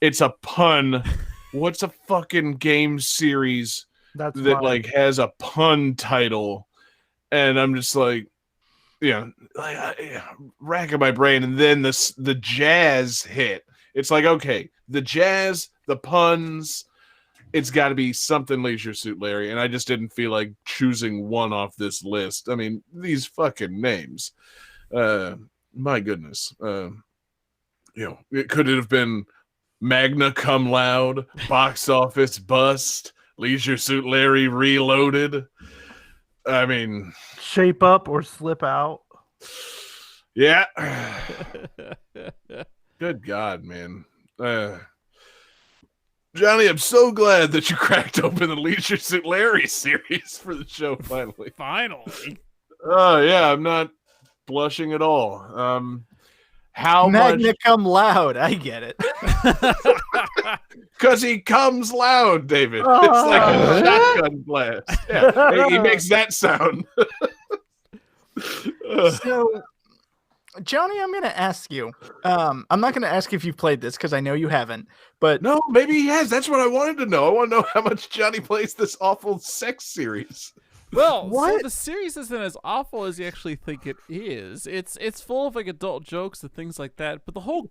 It's a pun. What's a fucking game series that like has a pun title? And I'm just like, racking my brain. And then the jazz hit. It's like, okay, the jazz, the puns, it's got to be something Leisure Suit Larry, and I just didn't feel like choosing one off this list. I mean, these fucking names. My goodness. It could have been Magna Cum Laude, Box Office Bust, Leisure Suit Larry Reloaded. I mean... Shape Up or Slip Out. Yeah. Good God, man. Johnny, I'm so glad that you cracked open the Leisure Suit Larry series for the show finally. Finally. Oh, yeah, I'm not blushing at all. How Magna Cum Laude, I get it. Because he comes loud, David. It's like a shotgun blast. Yeah, he makes that sound. So, Johnny, I'm going to ask you. I'm not going to ask if you've played this because I know you haven't. But no, maybe he has. That's what I wanted to know. I want to know how much Johnny plays this awful sex series. Well, so the series isn't as awful as you actually think it is. It's full of like adult jokes and things like that. But the whole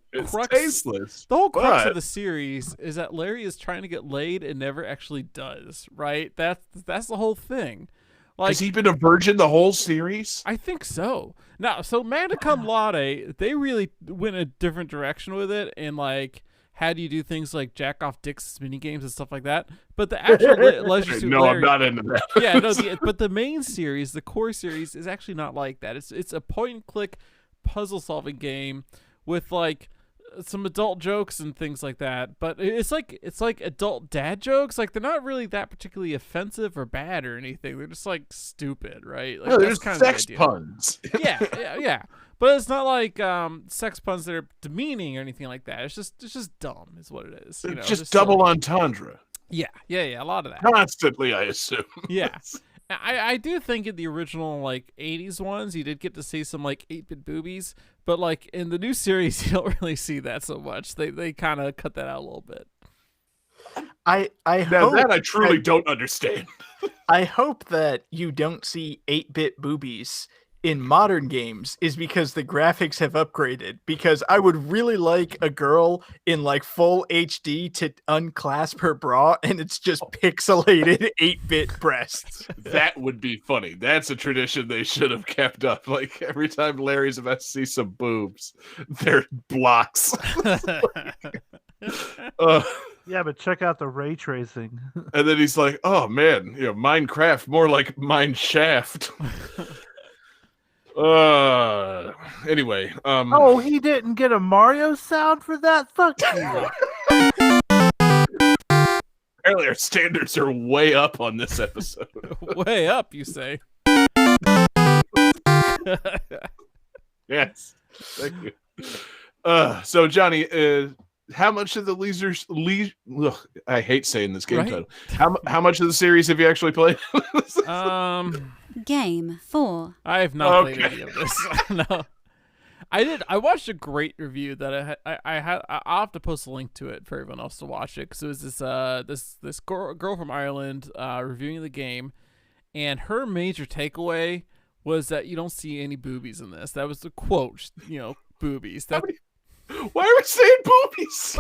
tasteless. The whole crux of the series is that Larry is trying to get laid and never actually does. Right? That's the whole thing. Like, has he been a virgin the whole series? I think so. Now, so Magna Cum Laude, they really went a different direction with it, and like had you do things like jack off dicks mini games and stuff like that. But the actual Leisure Suit Larry, I'm not into that. Yeah, no. But the main series, the core series, is actually not like that. It's a point and click puzzle solving game with like some adult jokes and things like that, but it's like adult dad jokes. Like they're not really that particularly offensive or bad or anything. They're just like stupid, right? Like, no, there's kind sex puns. yeah. But it's not like sex puns that are demeaning or anything like that. It's just dumb, is what it is. Just double entendre. Yeah. A lot of that. Constantly, I assume. Yeah. I do think in the original like 80s ones you did get to see some like 8-bit boobies, but like in the new series you don't really see that so much. They kind of cut that out a little bit. I truly don't understand. I hope that you don't see 8-bit boobies in modern games is because the graphics have upgraded. Because I would really like a girl in like full HD to unclasp her bra and it's just pixelated 8-bit breasts. That would be funny. That's a tradition they should have kept up. Like every time Larry's about to see some boobs, they're blocks. Yeah, but check out the ray tracing. And then he's like, "Oh man, Minecraft, more like Mine Shaft." Anyway, Oh, he didn't get a Mario sound for that? Fuck you. apparently our standards are way up on this episode. Way up, you say? Yes, thank you. So Johnny, how much of the I hate saying this game title. How much of the series have you actually played? Game 4. I have not played any of this. No, I did. I watched a great review that I'll have to post a link to it for everyone else to watch it, because it was this girl from Ireland reviewing the game, and her major takeaway was that you don't see any boobies in this. That was the quote. Boobies. Why are we saying boobies?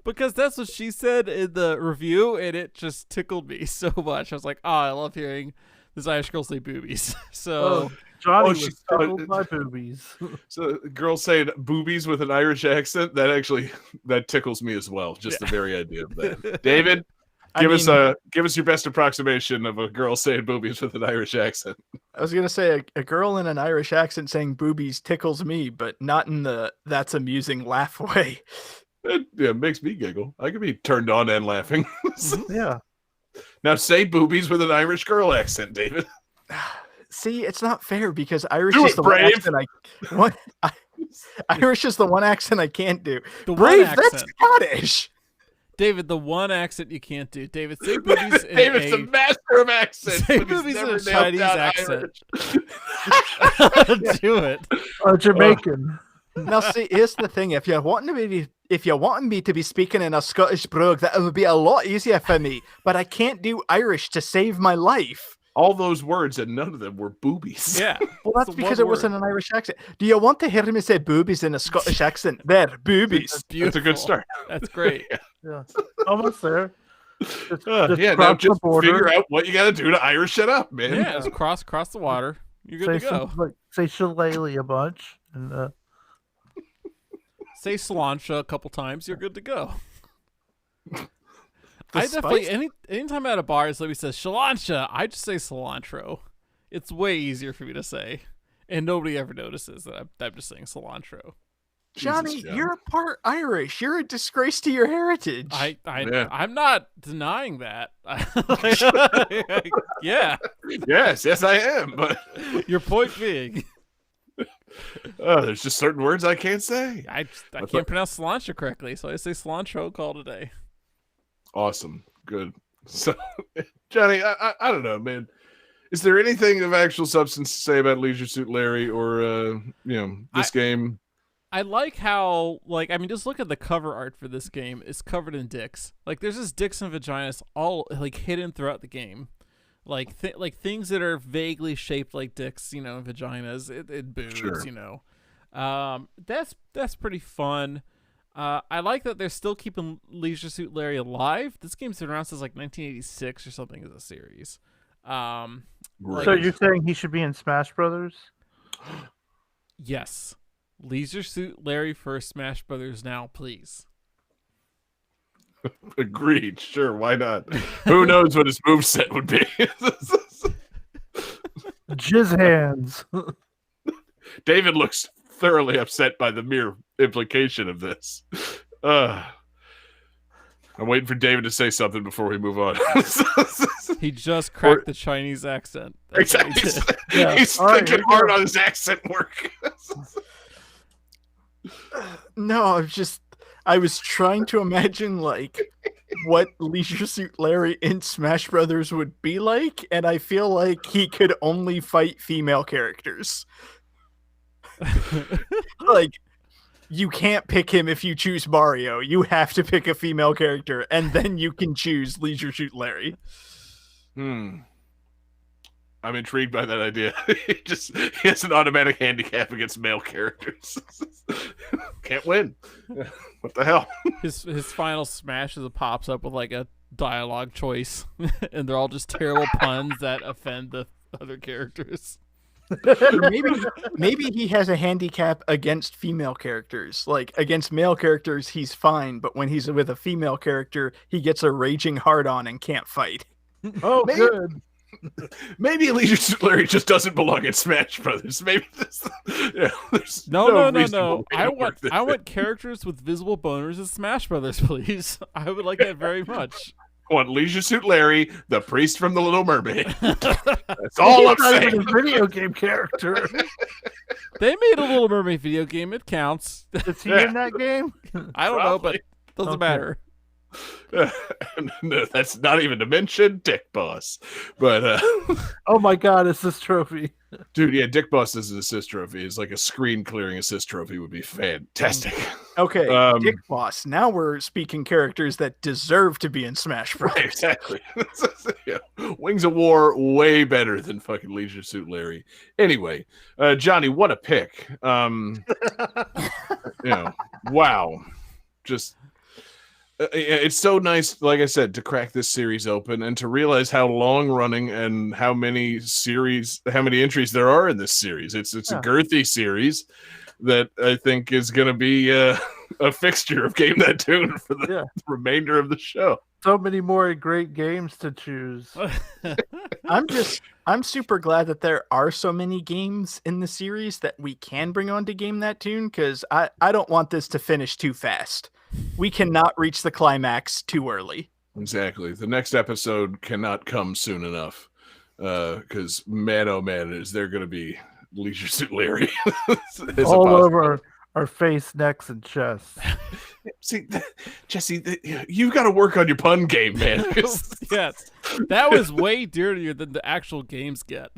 Because that's what she said in the review, and it just tickled me so much. I was like, I love hearing this Irish girl say boobies. So Johnny was tickled by boobies. So girl saying boobies with an Irish accent, that tickles me as well. Just the very idea of that. David, give us your best approximation of a girl saying boobies with an Irish accent. I was gonna say a girl in an Irish accent saying boobies tickles me, but not in the that's amusing laugh way. It makes me giggle. I could be turned on and laughing. Yeah. Now say boobies with an Irish girl accent, David. See, it's not fair because Irish Do is it, the Brave. one accent Irish is the one accent I can't do. The Brave, one that's accent. Scottish. David, the one accent you can't do. David, say boobies in David's the master of accents. Say but he's boobies in never a nailed Chinese down accent. Irish. Do it. Jamaican. Now, see, here's the thing: if you're wanting me to be speaking in a Scottish brogue, that would be a lot easier for me. But I can't do Irish to save my life. All those words and none of them were boobies. Yeah. Well, that's It's because one it wasn't an Irish accent. Do you want to hear me say boobies in a Scottish accent? There, boobies. That's a Beautiful. good start. That's great. Yeah. Almost there. Just Now cross the just border. figure out what you got to do to Irish it up, man. Yeah, just cross the water. You're good to go. Say shillelagh a bunch. And Say cilantro a couple times. You're good to go. The I definitely spice? anytime at a bar somebody says cilantro, I just say cilantro. It's way easier for me to say, and nobody ever notices that I'm just saying cilantro. Johnny, John. you're a part Irish. You're a disgrace to your heritage. Yeah. I'm not denying that. Yeah, Yes, I am. But your point being, there's just certain words I can't say. I can't pronounce cilantro correctly, so I say cilantro. Call it a day. Awesome. Good. So, Johnny, I don't know, man. Is there anything of actual substance to say about Leisure Suit Larry or, this game? I like how, just look at the cover art for this game. It's covered in dicks. Like, there's just dicks and vaginas all, hidden throughout the game. Like things that are vaguely shaped like dicks, vaginas, and boobs, Sure. That's pretty fun. I like that they're still keeping Leisure Suit Larry alive. This game's been around since, 1986 or something as a series. so you're saying he should be in Smash Brothers? Yes. Leisure Suit Larry for Smash Brothers now, please. Agreed. Sure, why not? Who knows what his moveset would be? Jizz hands. David looks thoroughly upset by the mere implication of this. I'm waiting for David to say something before we move on. He just cracked the Chinese accent. That's what he Exactly. did. Yeah. He's All right, thinking here we hard go. on his accent work. No, I was trying to imagine what Leisure Suit Larry in Smash Brothers would be like, and I feel like he could only fight female characters. You can't pick him if you choose Mario. You have to pick a female character, and then you can choose Leisure Suit Larry. I'm intrigued by that idea. He has an automatic handicap against male characters. Can't win. What the hell? His final smash is it pops up with like a dialogue choice, and they're all just terrible puns that offend the other characters. Or maybe he has a handicap against female characters. Like against male characters, he's fine, but when he's with a female character, he gets a raging hard on and can't fight. Oh, Maybe- good. Maybe Leisure Suit Larry just doesn't belong in Smash Brothers. Maybe this, there's No. reasonable way I to work this in. want characters with visible boners in Smash Brothers, please. I would like that very much. I want Leisure Suit Larry, the priest from The Little Mermaid. That's all I'm He's not saying. even a video game character. They made a Little Mermaid video game. It counts. Is he in that game? I don't know, but doesn't Okay. matter. No, that's not even to mention Dick Boss. But Oh my God, it's this trophy. dude, yeah, Dick Boss is an assist trophy. It's like a screen clearing assist trophy would be fantastic. Okay, Um, Dick Boss. Now we're speaking characters that deserve to be in Smash Bros. Right, exactly. Yeah. Wings of War way better than fucking Leisure Suit Larry. Anyway, Johnny, what a pick. Wow. Just it's so nice, like I said, to crack this series open and to realize how long running and how many entries there are in this series. It's a girthy series that I think is going to be a fixture of Game That Tune for the remainder of the show. So many more great games to choose. I'm super glad that there are so many games in the series that we can bring on to Game That Tune, because I don't want this to finish too fast. We cannot reach the climax too early. Exactly. The next episode cannot come soon enough because, man, oh man, is there going to be Leisure Suit Larry All over our face, necks, and chests. See, Jesse, you've got to work on your pun game, man. Yes, that was way dirtier than the actual games get.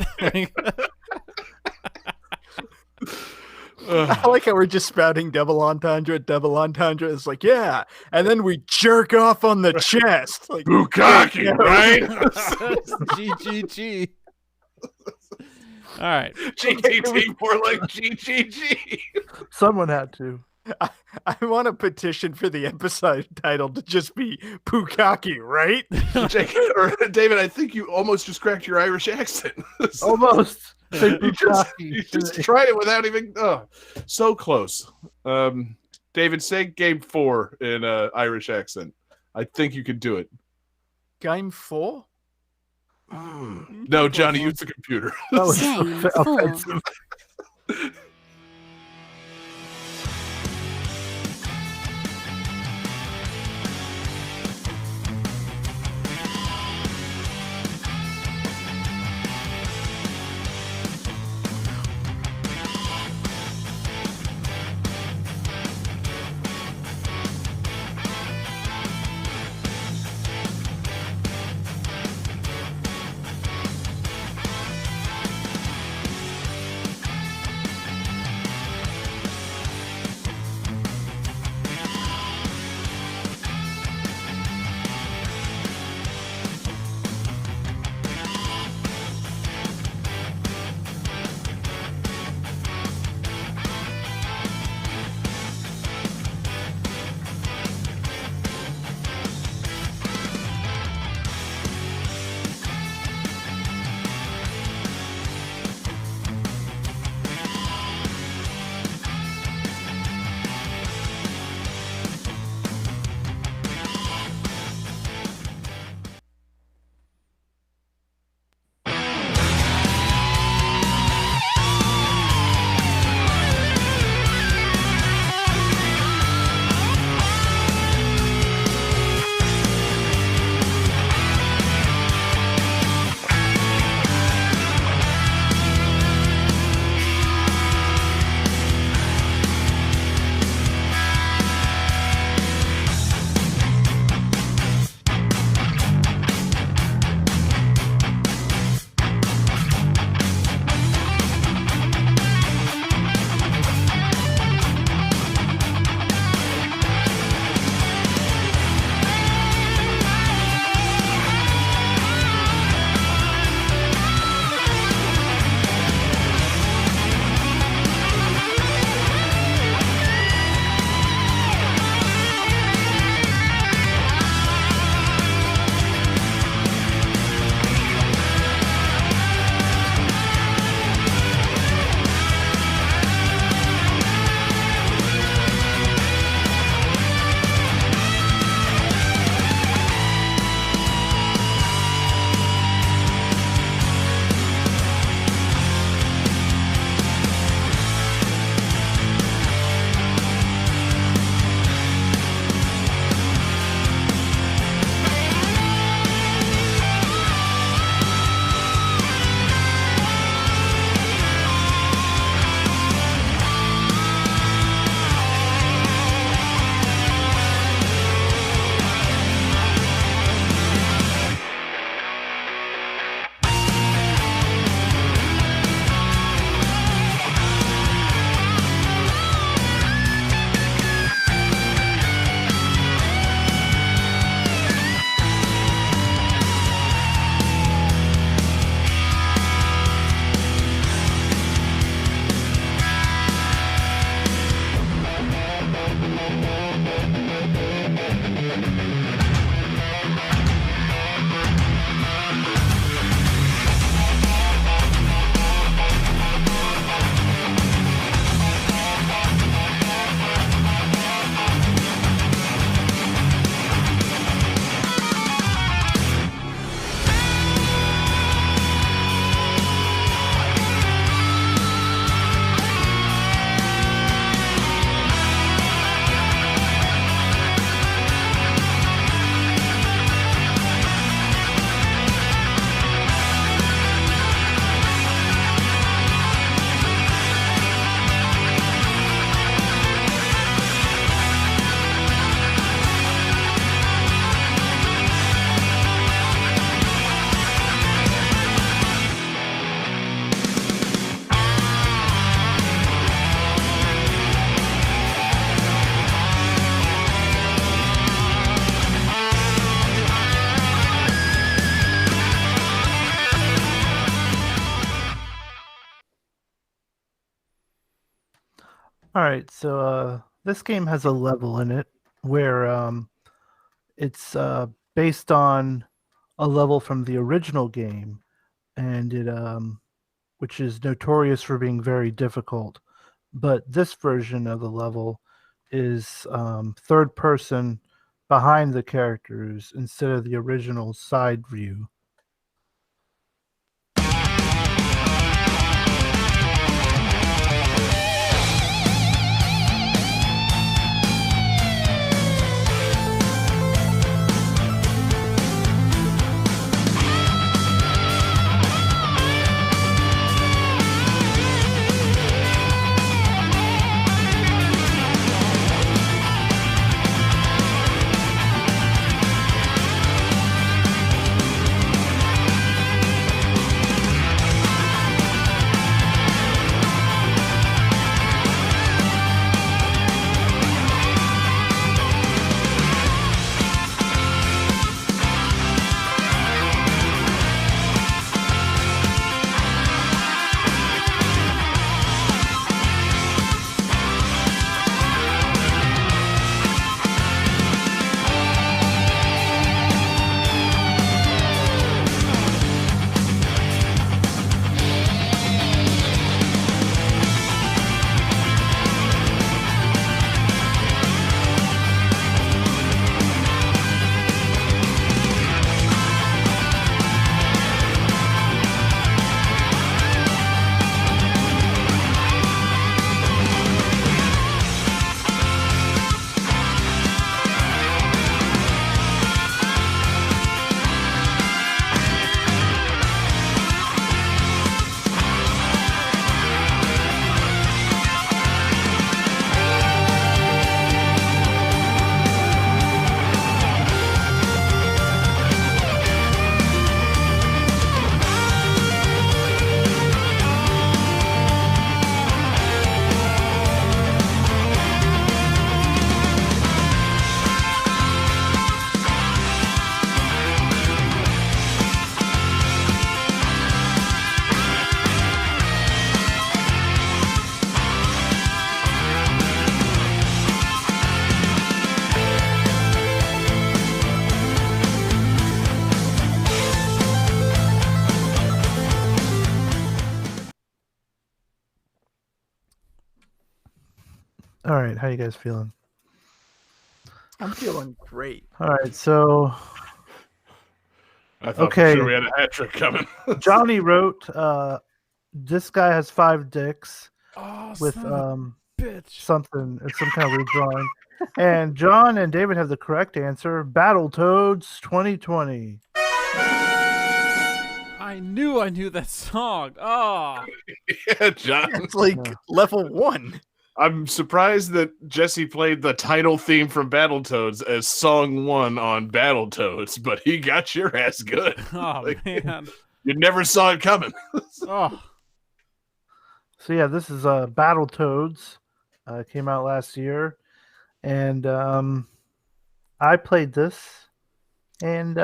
I like how we're just spouting double entendre. Double entendre is like, yeah, and then we jerk off on the chest. Like, Bukkake, right? GGG. All right. GTT, more like GGG. Someone had to. I want a petition for the episode title to just be Bukkake, right? Jake, or David, I think you almost just cracked your Irish accent. Almost. Say You just tried it without even. Oh, so close. David, say game 4 in Irish accent. I think you could do it. Game 4? No, Johnny, use the computer. That was Game so 4. offensive. All right, so this game has a level in it where it's based on a level from the original game, and it which is notorious for being very difficult. But this version of the level is third person behind the characters instead of the original side view. All right, how you guys feeling? I'm feeling great. All right, so I thought Okay. for sure we had a hat trick coming. Johnny wrote, "This guy has 5 dicks Oh, with son of a bitch. something, it's some kind of weird drawing." And John and David have the correct answer. Battletoads 2020. I knew that song. Oh, Yeah, John. It's like Yeah. level 1. I'm surprised that Jesse played the title theme from Battletoads as song 1 on Battletoads, but he got your ass good. oh Like, man. You never saw it coming. Oh, So yeah, this is Battletoads. Came out last year, and I played this, and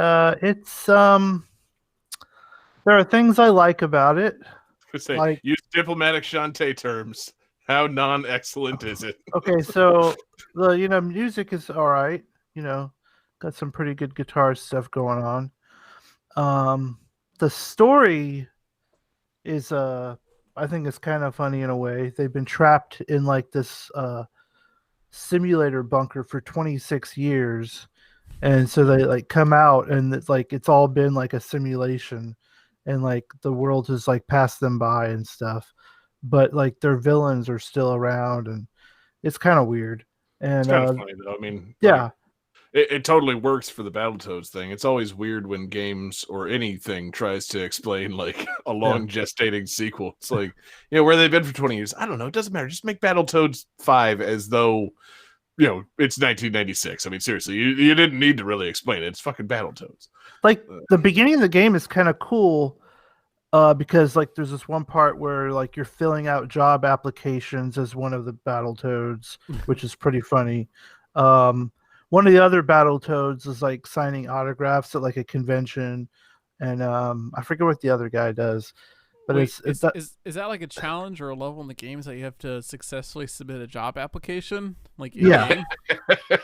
it's there are things I like about it. Say, Like- use diplomatic Shantae terms. How non-excellent is it? Okay, so the music is all right. Got some pretty good guitar stuff going on. The story is I think it's kind of funny in a way. They've been trapped in like this simulator bunker for 26 years, and so they like come out, and it's all been like a simulation, and like the world has like passed them by and stuff, but like their villains are still around, and it's kind of weird. And It's kind of funny though. I mean, yeah, it totally works for the Battletoads thing. It's always weird when games or anything tries to explain like a long gestating sequel. It's like, where they've been for 20 years. I don't know. It doesn't matter. Just make Battletoads 5 as though, it's 1996. I mean, seriously, you didn't need to really explain it. It's fucking Battletoads. like the beginning of the game is kind of cool. Because like there's this one part where like you're filling out job applications as one of the Battletoads, which is pretty funny. One of the other Battletoads is like signing autographs at like a convention, and I forget what the other guy does. But Wait, it's that, is that like a challenge or a level in the games that you have to successfully submit a job application, like in Yeah. game?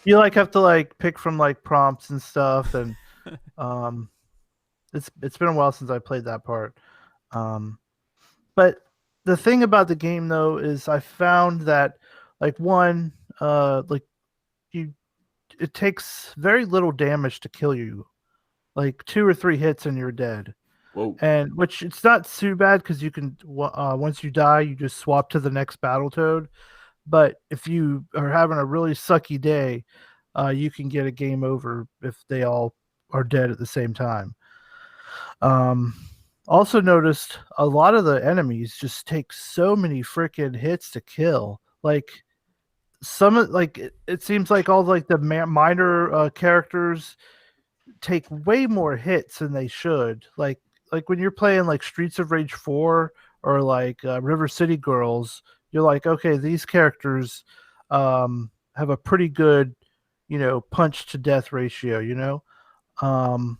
you like have to like pick from like prompts and stuff, and um, it's been a while since I played that part. But the thing about the game though is I found that like one like you it takes very little damage to kill you, like 2 or 3 hits and you're dead. Whoa. And which it's not too bad because you can once you die you just swap to the next battle toad. But if you are having a really sucky day, you can get a game over if they all are dead at the same time. Um, Also noticed a lot of the enemies just take so many freaking hits to kill. Like it seems like all like the minor characters take way more hits than they should. Like when you're playing like Streets of Rage 4 or like River City Girls, you're like, okay, these characters have a pretty good, punch to death ratio, Um,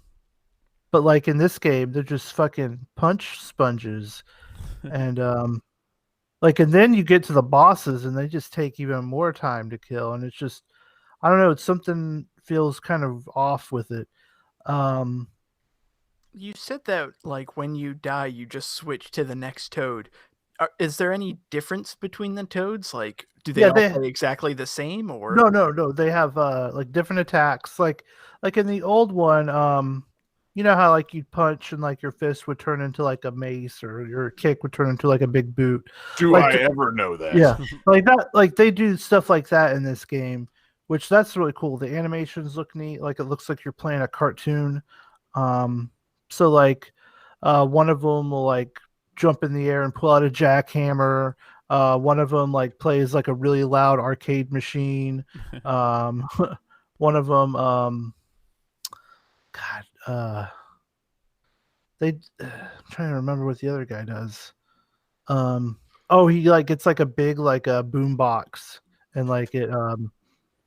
but like in this game, they're just fucking punch sponges, and and then you get to the bosses, and they just take even more time to kill, and it's just, I don't know, it's something feels kind of off with it. Um, You said that like when you die, you just switch to the next toad. Is there any difference between the toads? Like, do they Yeah, all they play exactly the same, or no, they have like different attacks. Like in the old one, you know how like you'd punch and like your fist would turn into like a mace or your kick would turn into like a big boot. Do Like I the- ever know that? Yeah, like that. Like they do stuff like that in this game, which that's really cool. The animations look neat. Like it looks like you're playing a cartoon. Um, so like, one of them will like jump in the air and pull out a jackhammer. One of them like plays like a really loud arcade machine. Um, one of them, God, I'm trying to remember what the other guy does. Oh, he like gets like a big like a boom box, and like it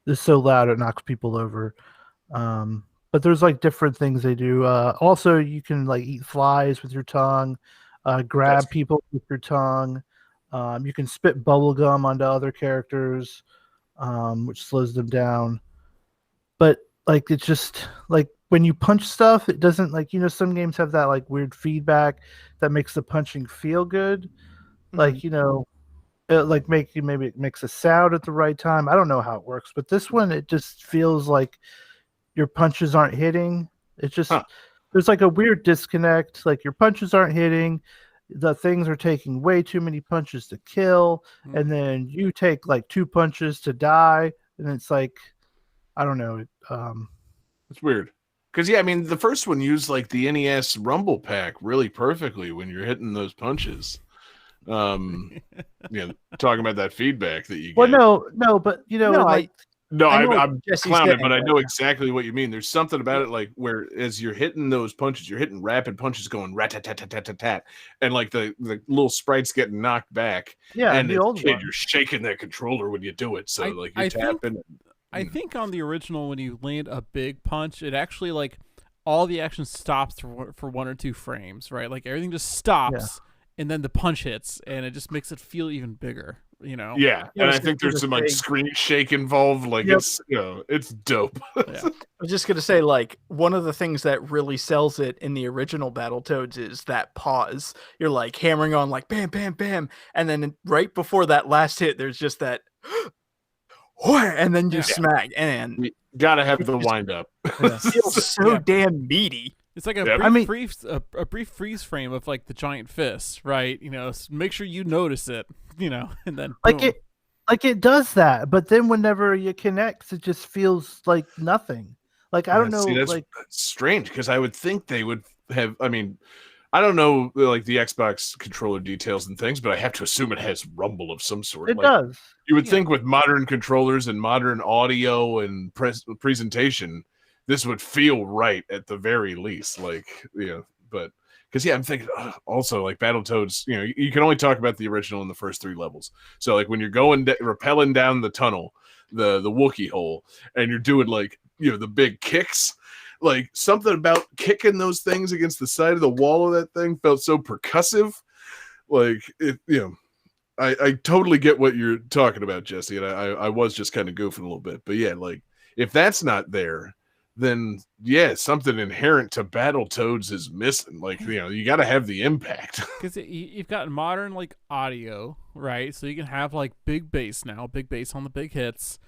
is so loud it knocks people over. But there's like different things they do. Also, you can like eat flies with your tongue, grab That's- people with your tongue. You can spit bubble gum onto other characters, which slows them down. But like it's just like when you punch stuff, it doesn't, like, some games have that like weird feedback that makes the punching feel good. Like, it maybe it makes a sound at the right time. I don't know how it works, but this one, it just feels like your punches aren't hitting. It just There's like a weird disconnect. Like your punches aren't hitting. The things are taking way too many punches to kill, and then you take like 2 punches to die, and it's like, I don't know. It's weird. Because, yeah, I mean, the first one used like the NES Rumble Pack really perfectly when you're hitting those punches. Talking about that feedback that you get. Well, no, but I know what I'm Jesse's clowning, saying, but I but- know exactly what you mean. There's something about it, like where as you're hitting those punches, you're hitting rapid punches going rat-tat-tat-tat-tat-tat, and like the little sprites getting knocked back. Yeah, and the as a old kid, one. you're shaking that controller when you do it. So you're tapping. I think on the original, when you land a big punch, it actually like all the action stops for 1 or 2 frames, right? Like everything just stops, and then the punch hits, and it just makes it feel even bigger. Yeah, Yeah, and I I was think gonna there's some like say- screen shake involved. Like Yep. it's dope. Yeah. I was just gonna say, like, one of the things that really sells it in the original Battletoads is that pause. You're like hammering on like bam, bam, bam, and then right before that last hit, there's just that, and then you smack, and You gotta have the wind up. it feels so damn meaty. It's like a Yep. brief freeze frame of like the giant fist, right? Make sure you notice it, and then Like boom. it does that, but then whenever you connect, it just feels like nothing. Like I don't know, See, that's strange because I would think they would have. I mean, I don't know like the Xbox controller details and things, but I have to assume it has rumble of some sort. it Like, does. you would think with modern controllers and modern audio and presentation, this would feel right at the very least. Like, but because I'm thinking also like Battletoads, you can only talk about the original in the first 3 levels. So like when you're going rappelling down the tunnel, the Wookiee hole, and you're doing like the big kicks, like something about kicking those things against the side of the wall of that thing felt so percussive. Like it, I totally get what you're talking about, Jesse, and I was just kind of goofing a little bit, but yeah, like if that's not there, then yeah, something inherent to Battletoads is missing. Like you got to have the impact because you've got modern like audio, right? So you can have like big bass on the big hits.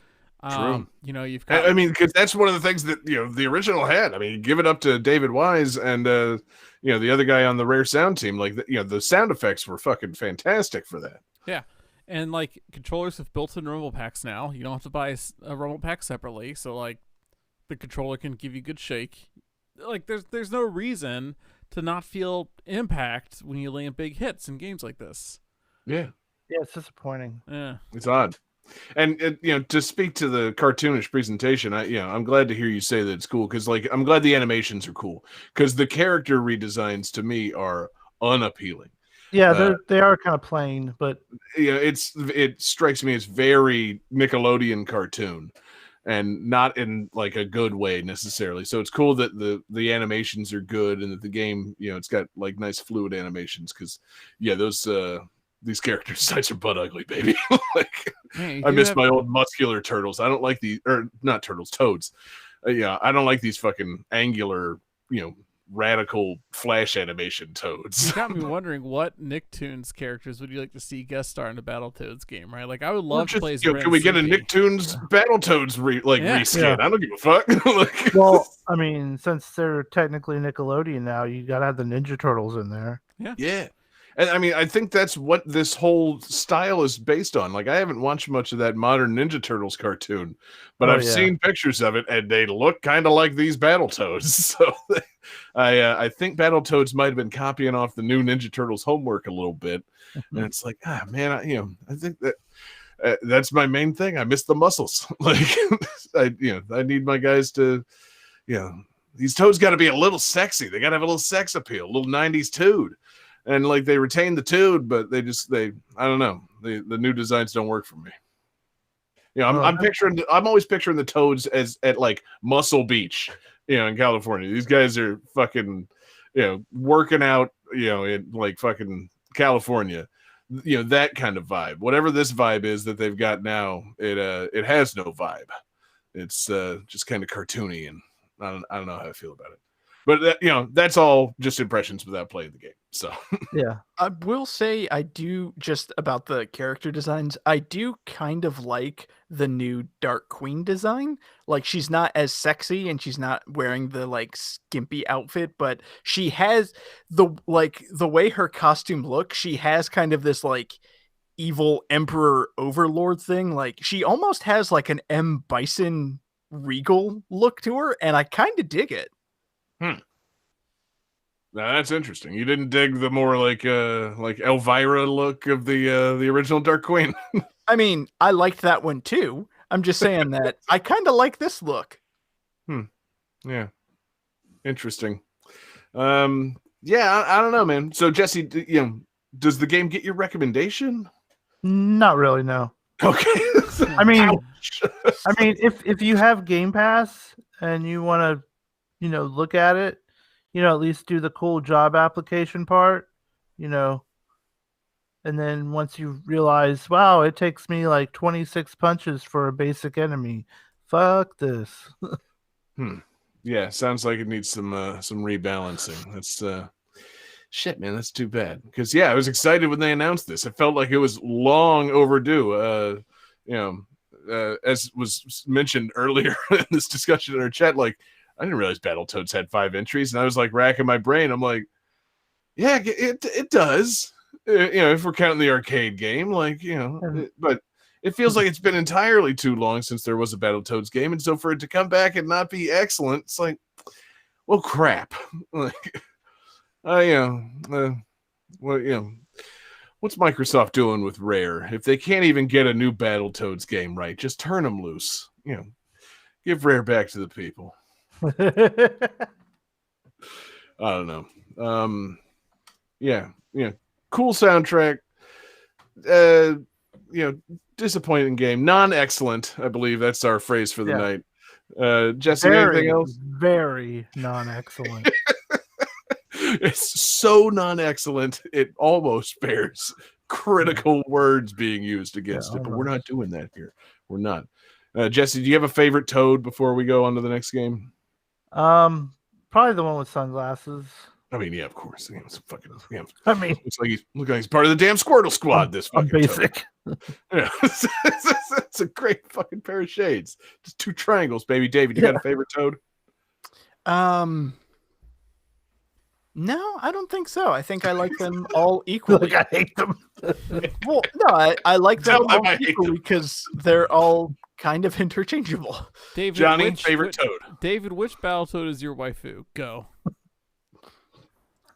True. You've got. I mean, because that's one of the things that the original had. I mean, give it up to David Wise and the other guy on the Rare Sound team. Like the sound effects were fucking fantastic for that. Yeah, and like controllers have built-in rumble packs now. You don't have to buy a rumble pack separately. So like, the controller can give you good shake. Like there's no reason to not feel impact when you land big hits in games like this. Yeah. Yeah, it's disappointing. Yeah, it's odd. And to speak to the cartoonish presentation, I'm glad to hear you say that it's cool because like I'm glad the animations are cool because the character redesigns to me are unappealing. Yeah, they are kind of plain, but it strikes me as very Nickelodeon cartoon, and not in like a good way necessarily. So it's cool that the animations are good and that the game it's got like nice fluid animations because these character designs are butt ugly, baby. Like I miss my old muscular turtles. I don't like not turtles, toads. I don't like these fucking angular, radical flash animation toads. You got me wondering what Nicktoons characters would you like to see guest star in a Battletoads game, right? Like I would love to play as can we get a Nicktoons Battletoads reskin? Yeah. I don't give a fuck. Like, well, I mean, since they're technically Nickelodeon now, you gotta have the Ninja Turtles in there. Yeah. And I mean, I think that's what this whole style is based on. Like, I haven't watched much of that modern Ninja Turtles cartoon, but I've seen pictures of it, and they look kind of like these Battletoads. So I think Battletoads might have been copying off the new Ninja Turtles homework a little bit. And it's like, man, I think that that's my main thing. I miss the muscles. Like, I need my guys to, these toads got to be a little sexy. They got to have a little sex appeal, a little 90s toad. And like they retain the toad, but I don't know. The new designs don't work for me. I'm always picturing the toads as at like Muscle Beach, in California. These guys are fucking, working out, in like fucking California. That kind of vibe. Whatever this vibe is that they've got now, it has no vibe. It's just kind of cartoony, and I don't know how I feel about it. But that's all just impressions without playing the game. So yeah, I will say I do just about the character designs. I do kind of like the new Dark Queen design. Like she's not as sexy and she's not wearing the like skimpy outfit, but she has the way her costume looks. She has kind of this like evil emperor overlord thing. Like she almost has like an M. Bison regal look to her, and I kind of dig it. Now that's interesting. You didn't dig the more like Elvira look of the original Dark Queen. I mean, I liked that one too. I'm just saying that I kind of like this look. Yeah. Interesting. I don't know, man. So Jesse, does the game get your recommendation? Not really, no. Okay. I mean, if you have Game Pass and you want to, look at it, at least do the cool job application part, and then once you realize, wow, it takes me like 26 punches for a basic enemy. Fuck this. Yeah, sounds like it needs some rebalancing. That's shit, man. That's too bad. Because I was excited when they announced this. It felt like it was long overdue. As was mentioned earlier in this discussion in our chat, like, I didn't realize Battletoads had 5 entries, and I was like racking my brain. I'm like, yeah, it does. If we're counting the arcade game, like, but it feels like it's been entirely too long since there was a Battletoads game, and so for it to come back and not be excellent, it's like, well, crap. Like, what's Microsoft doing with Rare? If they can't even get a new Battletoads game right, just turn them loose. Give Rare back to the people. I don't know. Cool soundtrack. Disappointing game. Non-excellent, I believe that's our phrase for the night. Jesse, anything else? Very non-excellent. It's so non-excellent, it almost bears critical words being used against it, but we're not doing that here. We're not. Jesse, do you have a favorite Toad before we go on to the next game? Probably the one with sunglasses. I mean, yeah, of course. It's fucking. Yeah. I mean, looks like he's part of the damn Squirtle Squad. This fucking basic. Yeah, it's a great fucking pair of shades. Just two triangles, baby. David, you got a favorite Toad? No, I don't think so. I think I like them all equally. I hate them. Well, no, I like them Tell them all I hate equally because they're all kind of interchangeable. David, Johnny, favorite Toad. David, which Battletoad is your waifu? Go.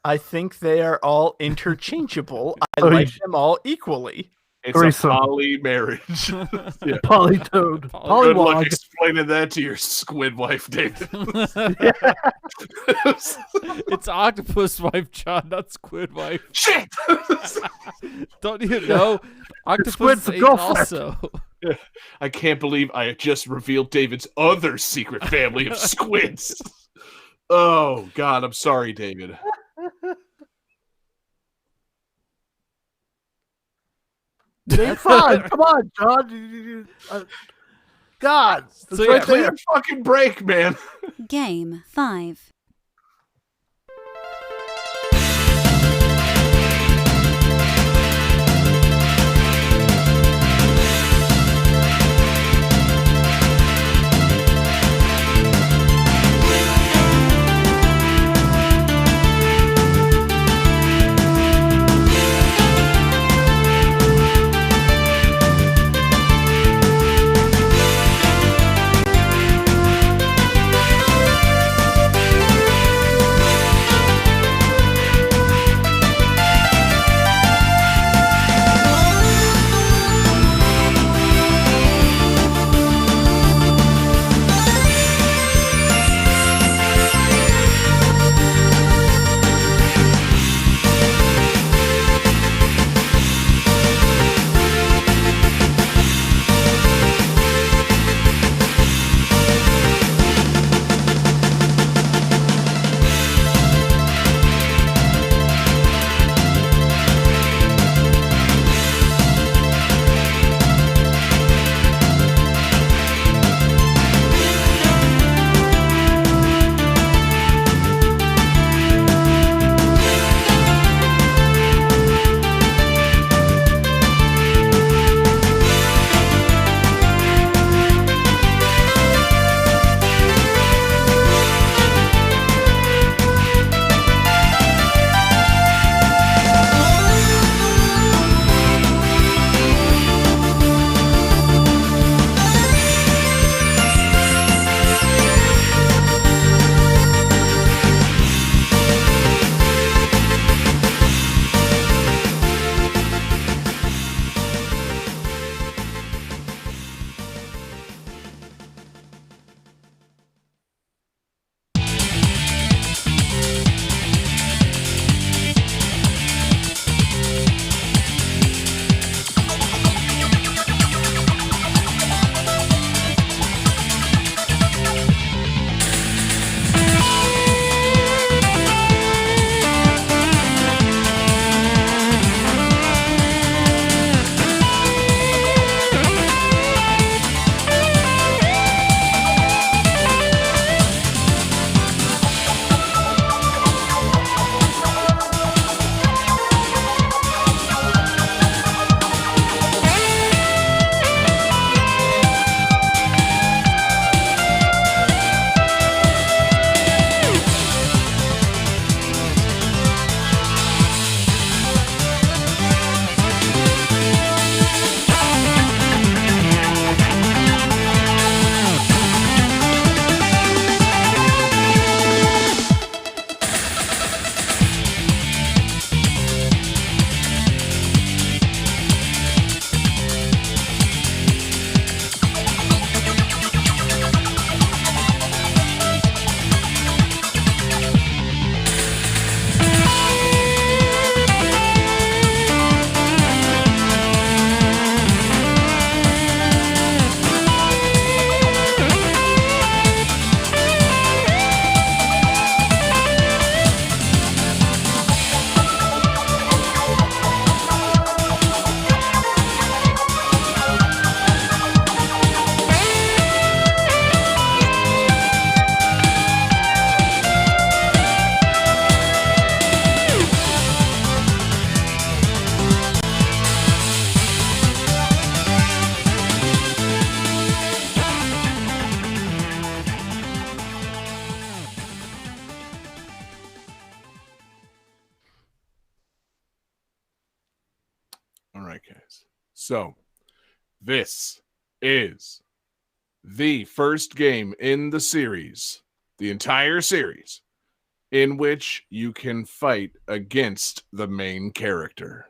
I think they are all interchangeable. I like them all equally. It's Threesome. a poly marriage. Yeah. Polytoad. Good luck Polywog. explaining that to your squid wife, David. It's octopus wife, John, not squid wife. Shit! Don't you know? Octopus squid's ate girlfriend. also. I can't believe I just revealed David's other secret family of squids. Oh, God, I'm sorry, David. Name 5. Come on, John. God. It's So, right yeah, Clean there. a fucking break, man. Game 5. right, guys. So, this is the first game in the series, the entire series, in which you can fight against the main character.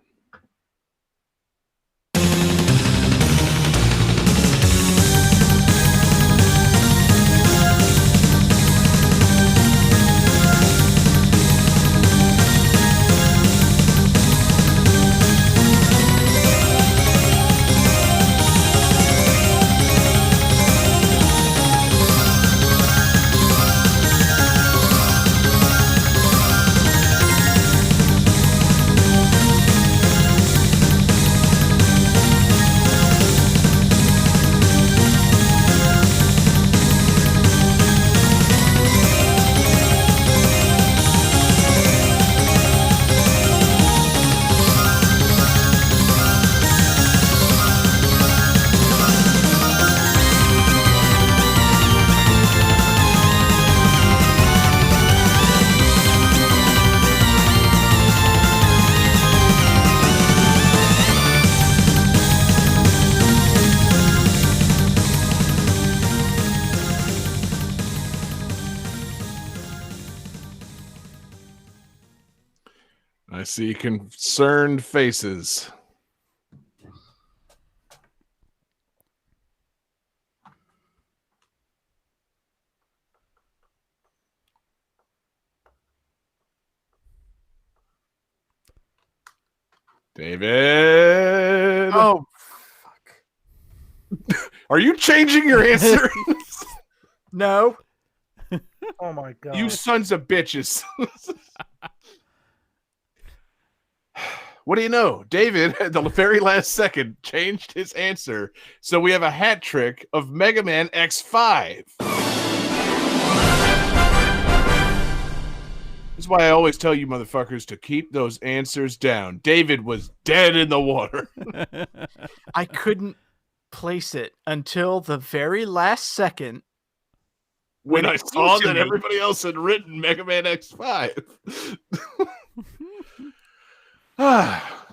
I see concerned faces. David! Oh, fuck. Are you changing your answer? No. Oh my god! You sons of bitches. What do you know? David, at the very last second, changed his answer. So we have a hat trick of Mega Man X5. That's why I always tell you motherfuckers to keep those answers down. David was dead in the water. I couldn't place it until the very last second. When I it saw came to that me. everybody else had written Mega Man X5.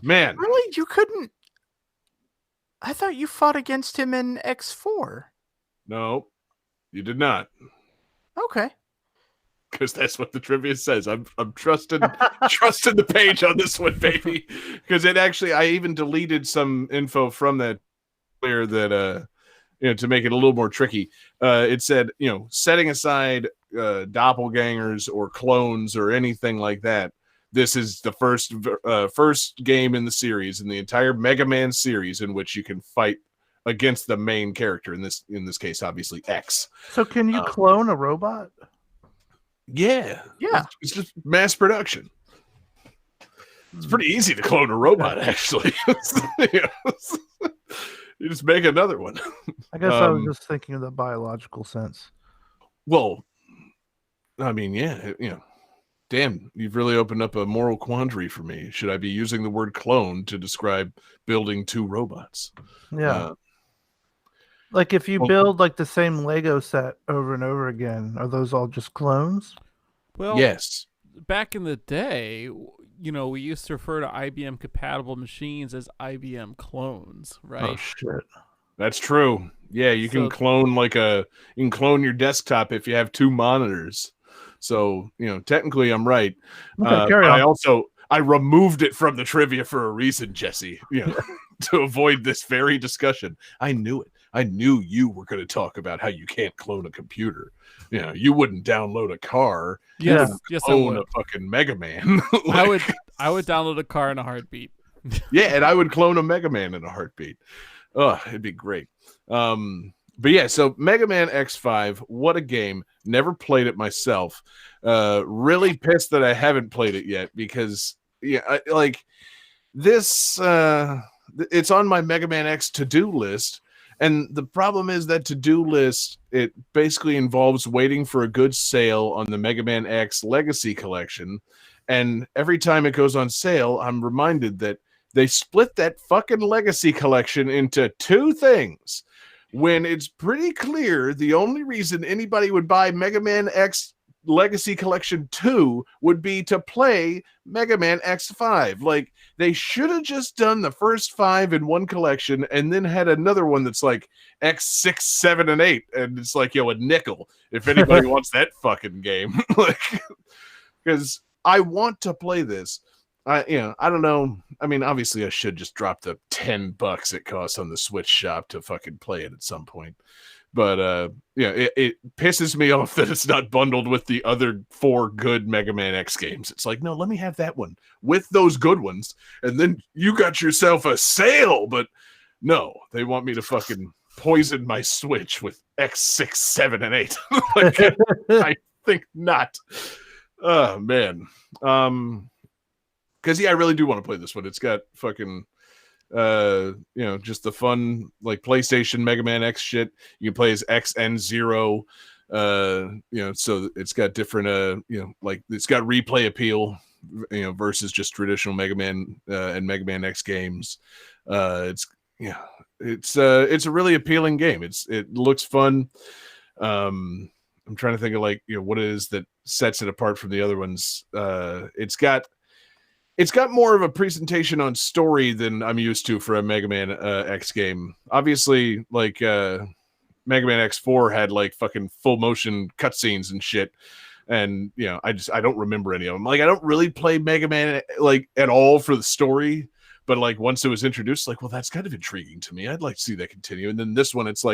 Man. Really? You couldn't? I thought you fought against him in X4. No, you did not. Okay. Because that's what the trivia says. I'm trusting the page on this one, baby. Because it actually, I even deleted some info from that clear that to make it a little more tricky. It said, setting aside doppelgangers or clones or anything like that, this is the first game in the series, in the entire Mega Man series, in which you can fight against the main character. In this case, obviously X. So can you clone a robot? Yeah. Yeah. It's just mass production. It's pretty easy to clone a robot, actually. You just make another one. I guess I was just thinking of the biological sense. Well, I mean, yeah, damn, you've really opened up a moral quandary for me. Should I be using the word clone to describe building two robots? Yeah. Like if you build like the same Lego set over and over again, are those all just clones? Well, yes. Back in the day, we used to refer to IBM compatible machines as IBM clones, right? Oh shit. That's true. Yeah, you can clone your desktop if you have two monitors. So, technically I'm right. Okay, carry on. I removed it from the trivia for a reason, Jesse, to avoid this very discussion. I knew it. I knew you were going to talk about how you can't clone a computer. You wouldn't download a car. Yes, you I would. a fucking Mega Man. I would download a car in a heartbeat. Yeah, and I would clone a Mega Man in a heartbeat. Oh, it'd be great. But yeah, so Mega Man X5, what a game. Never played it myself. Really pissed that I haven't played it yet because this it's on my Mega Man X to-do list. And the problem is that to-do list, it basically involves waiting for a good sale on the Mega Man X Legacy Collection. And every time it goes on sale, I'm reminded that they split that fucking Legacy Collection into two things. When it's pretty clear the only reason anybody would buy Mega Man X Legacy Collection 2 would be to play Mega Man X5. Like, they should have just done the first 5 in one collection and then had another one that's like X6, 7, and 8. And it's like, a nickel if anybody wants that fucking game. Like, because I want to play this. I don't know. I mean, obviously I should just drop the $10 it costs on the Switch shop to fucking play it at some point. But it pisses me off that it's not bundled with the other 4 good Mega Man X games. It's like, no, let me have that one with those good ones, and then you got yourself a sale. But no, they want me to fucking poison my Switch with X6, 7, and 8. Like, I think not. Oh man. Because I really do want to play this one. It's got fucking just the fun like PlayStation Mega Man X shit. You can play as X and Zero. So it's got different like it's got replay appeal, versus just traditional Mega Man and Mega Man X games. It's a really appealing game. It looks fun. I'm trying to think of what it is that sets it apart from the other ones. It's got more of a presentation on story than I'm used to for a Mega Man X game. Obviously, Mega Man X4 had fucking full motion cutscenes and shit. And, I don't remember any of them. I don't really play Mega Man at all for the story. But once it was introduced, well, that's kind of intriguing to me. I'd like to see that continue. And then this one, it's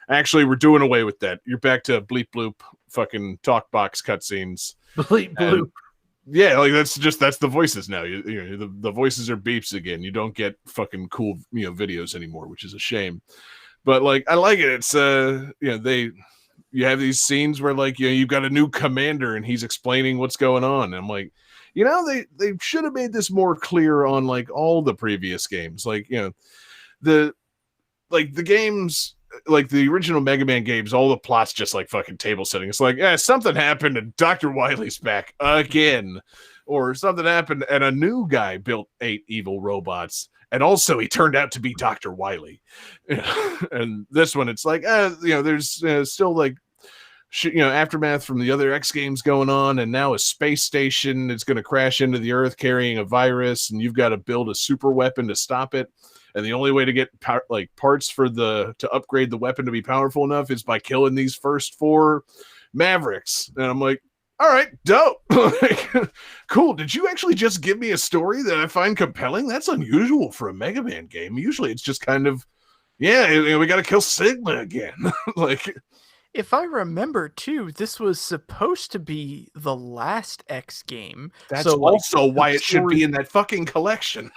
actually, we're doing away with that. You're back to bleep bloop fucking talk box cutscenes. Bleep bloop. Yeah, that's the voices now. The voices are beeps again. You don't get fucking cool videos anymore, which is a shame. But I like it. It's you have these scenes where you've got a new commander and he's explaining what's going on. And I'm like, they should have made this more clear on all the previous games. The games. The original Mega Man games, all the plots just fucking table setting. It's something happened and Dr. Wily's back again, or something happened and a new guy built 8 evil robots, and also he turned out to be Dr. Wily. And this one, it's there's still aftermath from the other X games going on, and now a space station is going to crash into the Earth carrying a virus, and you've got to build a super weapon to stop it. And the only way to get parts to upgrade the weapon to be powerful enough is by killing these first 4 Mavericks. And I'm like, all right, dope. Cool. Did you actually just give me a story that I find compelling? That's unusual for a Mega Man game. Usually it's just kind of, we got to kill Sigma again. If I remember too, this was supposed to be the last X game. That's also why it should be in that fucking collection.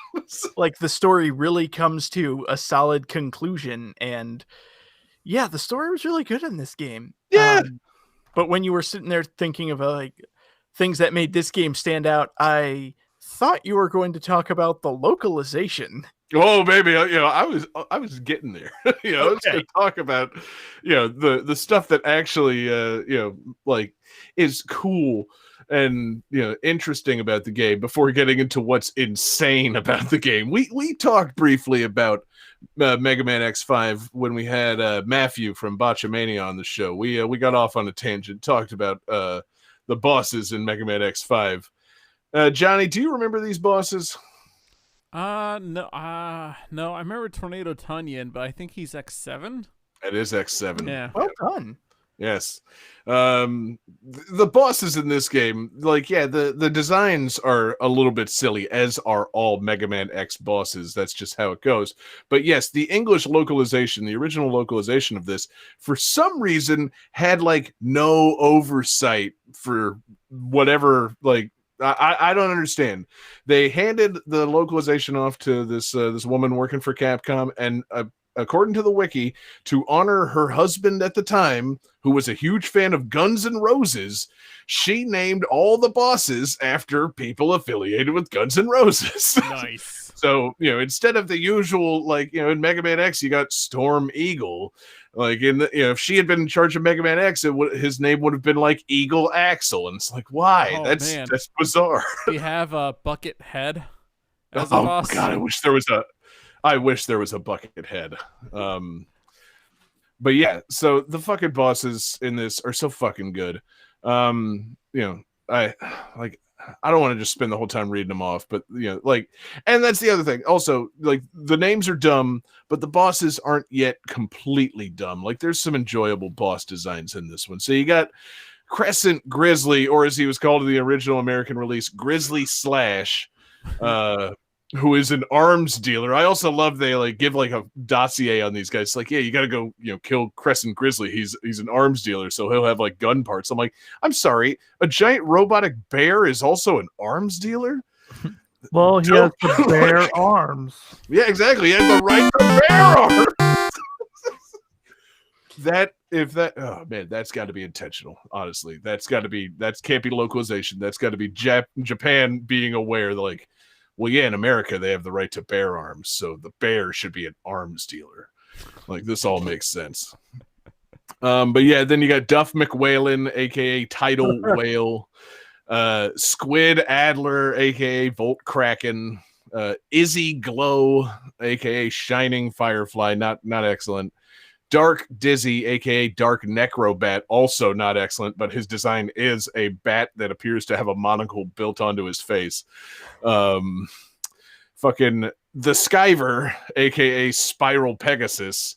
The story really comes to a solid conclusion, and yeah, the story was really good in this game. Yeah. But when you were sitting there thinking of things that made this game stand out, I thought you were going to talk about the localization. Oh, baby, I was getting there. Okay. Let's go talk about, the stuff that actually, is cool and, interesting about the game before getting into what's insane about the game. We talked briefly about Mega Man X5 when we had Matthew from Botchamania on the show. We got off on a tangent, talked about the bosses in Mega Man X5. Johnny, do you remember these bosses? No, I remember Tornado Tunyon, but I think he's X7. It is X7. Yeah. Well done. Yes. The bosses in this game, the designs are a little bit silly, as are all Mega Man X bosses. That's just how it goes. But yes, the English localization, the original localization of this, for some reason, had no oversight for whatever, I don't understand. They handed the localization off to this woman working for Capcom, and according to the wiki, to honor her husband at the time, who was a huge fan of Guns N' Roses, she named all the bosses after people affiliated with Guns N' Roses. Nice. So, instead of the usual, in Mega Man X, you got Storm Eagle. If she had been in charge of Mega Man X, his name would have been Eagle Axel. And it's why? Oh, that's bizarre. We have a Bucket Head as a boss. God, I wish there was a Bucket Head. But yeah, so the fucking bosses in this are so fucking good. I don't want to just spend the whole time reading them off, but and that's the other thing. Also, like the names are dumb, but the bosses aren't yet completely dumb. Like there's some enjoyable boss designs in this one. So you got Crescent Grizzly, or as he was called in the original American release, Grizzly Slash, who is an arms dealer. I also love they give a dossier on these guys. It's like, yeah, you got to go, kill Crescent Grizzly. He's an arms dealer, so he'll have gun parts. I'm like, I'm sorry, a giant robotic bear is also an arms dealer. Well, he has the bear arms. Yeah, exactly. He has the right to bear arms. Oh man, that's got to be intentional. Honestly, that can't be localization. That's got to be Japan being aware, well, yeah, in America they have the right to bear arms, so the bear should be an arms dealer. This all makes sense. But yeah, then you got Duff McWhalen, aka Tidal Whale, Squid Adler, aka Volt Kraken, Izzy Glow, aka Shining Firefly, not excellent. Dark Dizzy, aka Dark Necrobat, also not excellent, but his design is a bat that appears to have a monocle built onto his face. Fucking the Skyver, aka Spiral Pegasus,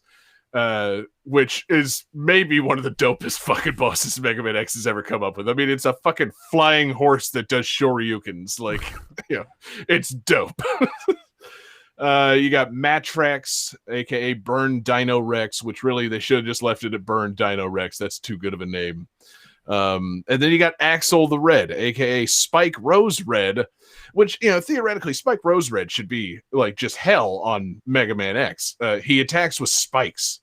which is maybe one of the dopest fucking bosses Mega Man X has ever come up with. I mean, it's a fucking flying horse that does shoryukens. It's dope. You got Matrax, aka Burn Dino Rex, which really they should have just left it at Burn Dino Rex. That's too good of a name. And then you got Axel the Red, aka Spike Rose Red, which theoretically Spike Rose Red should be just hell on Mega Man X. He attacks with spikes.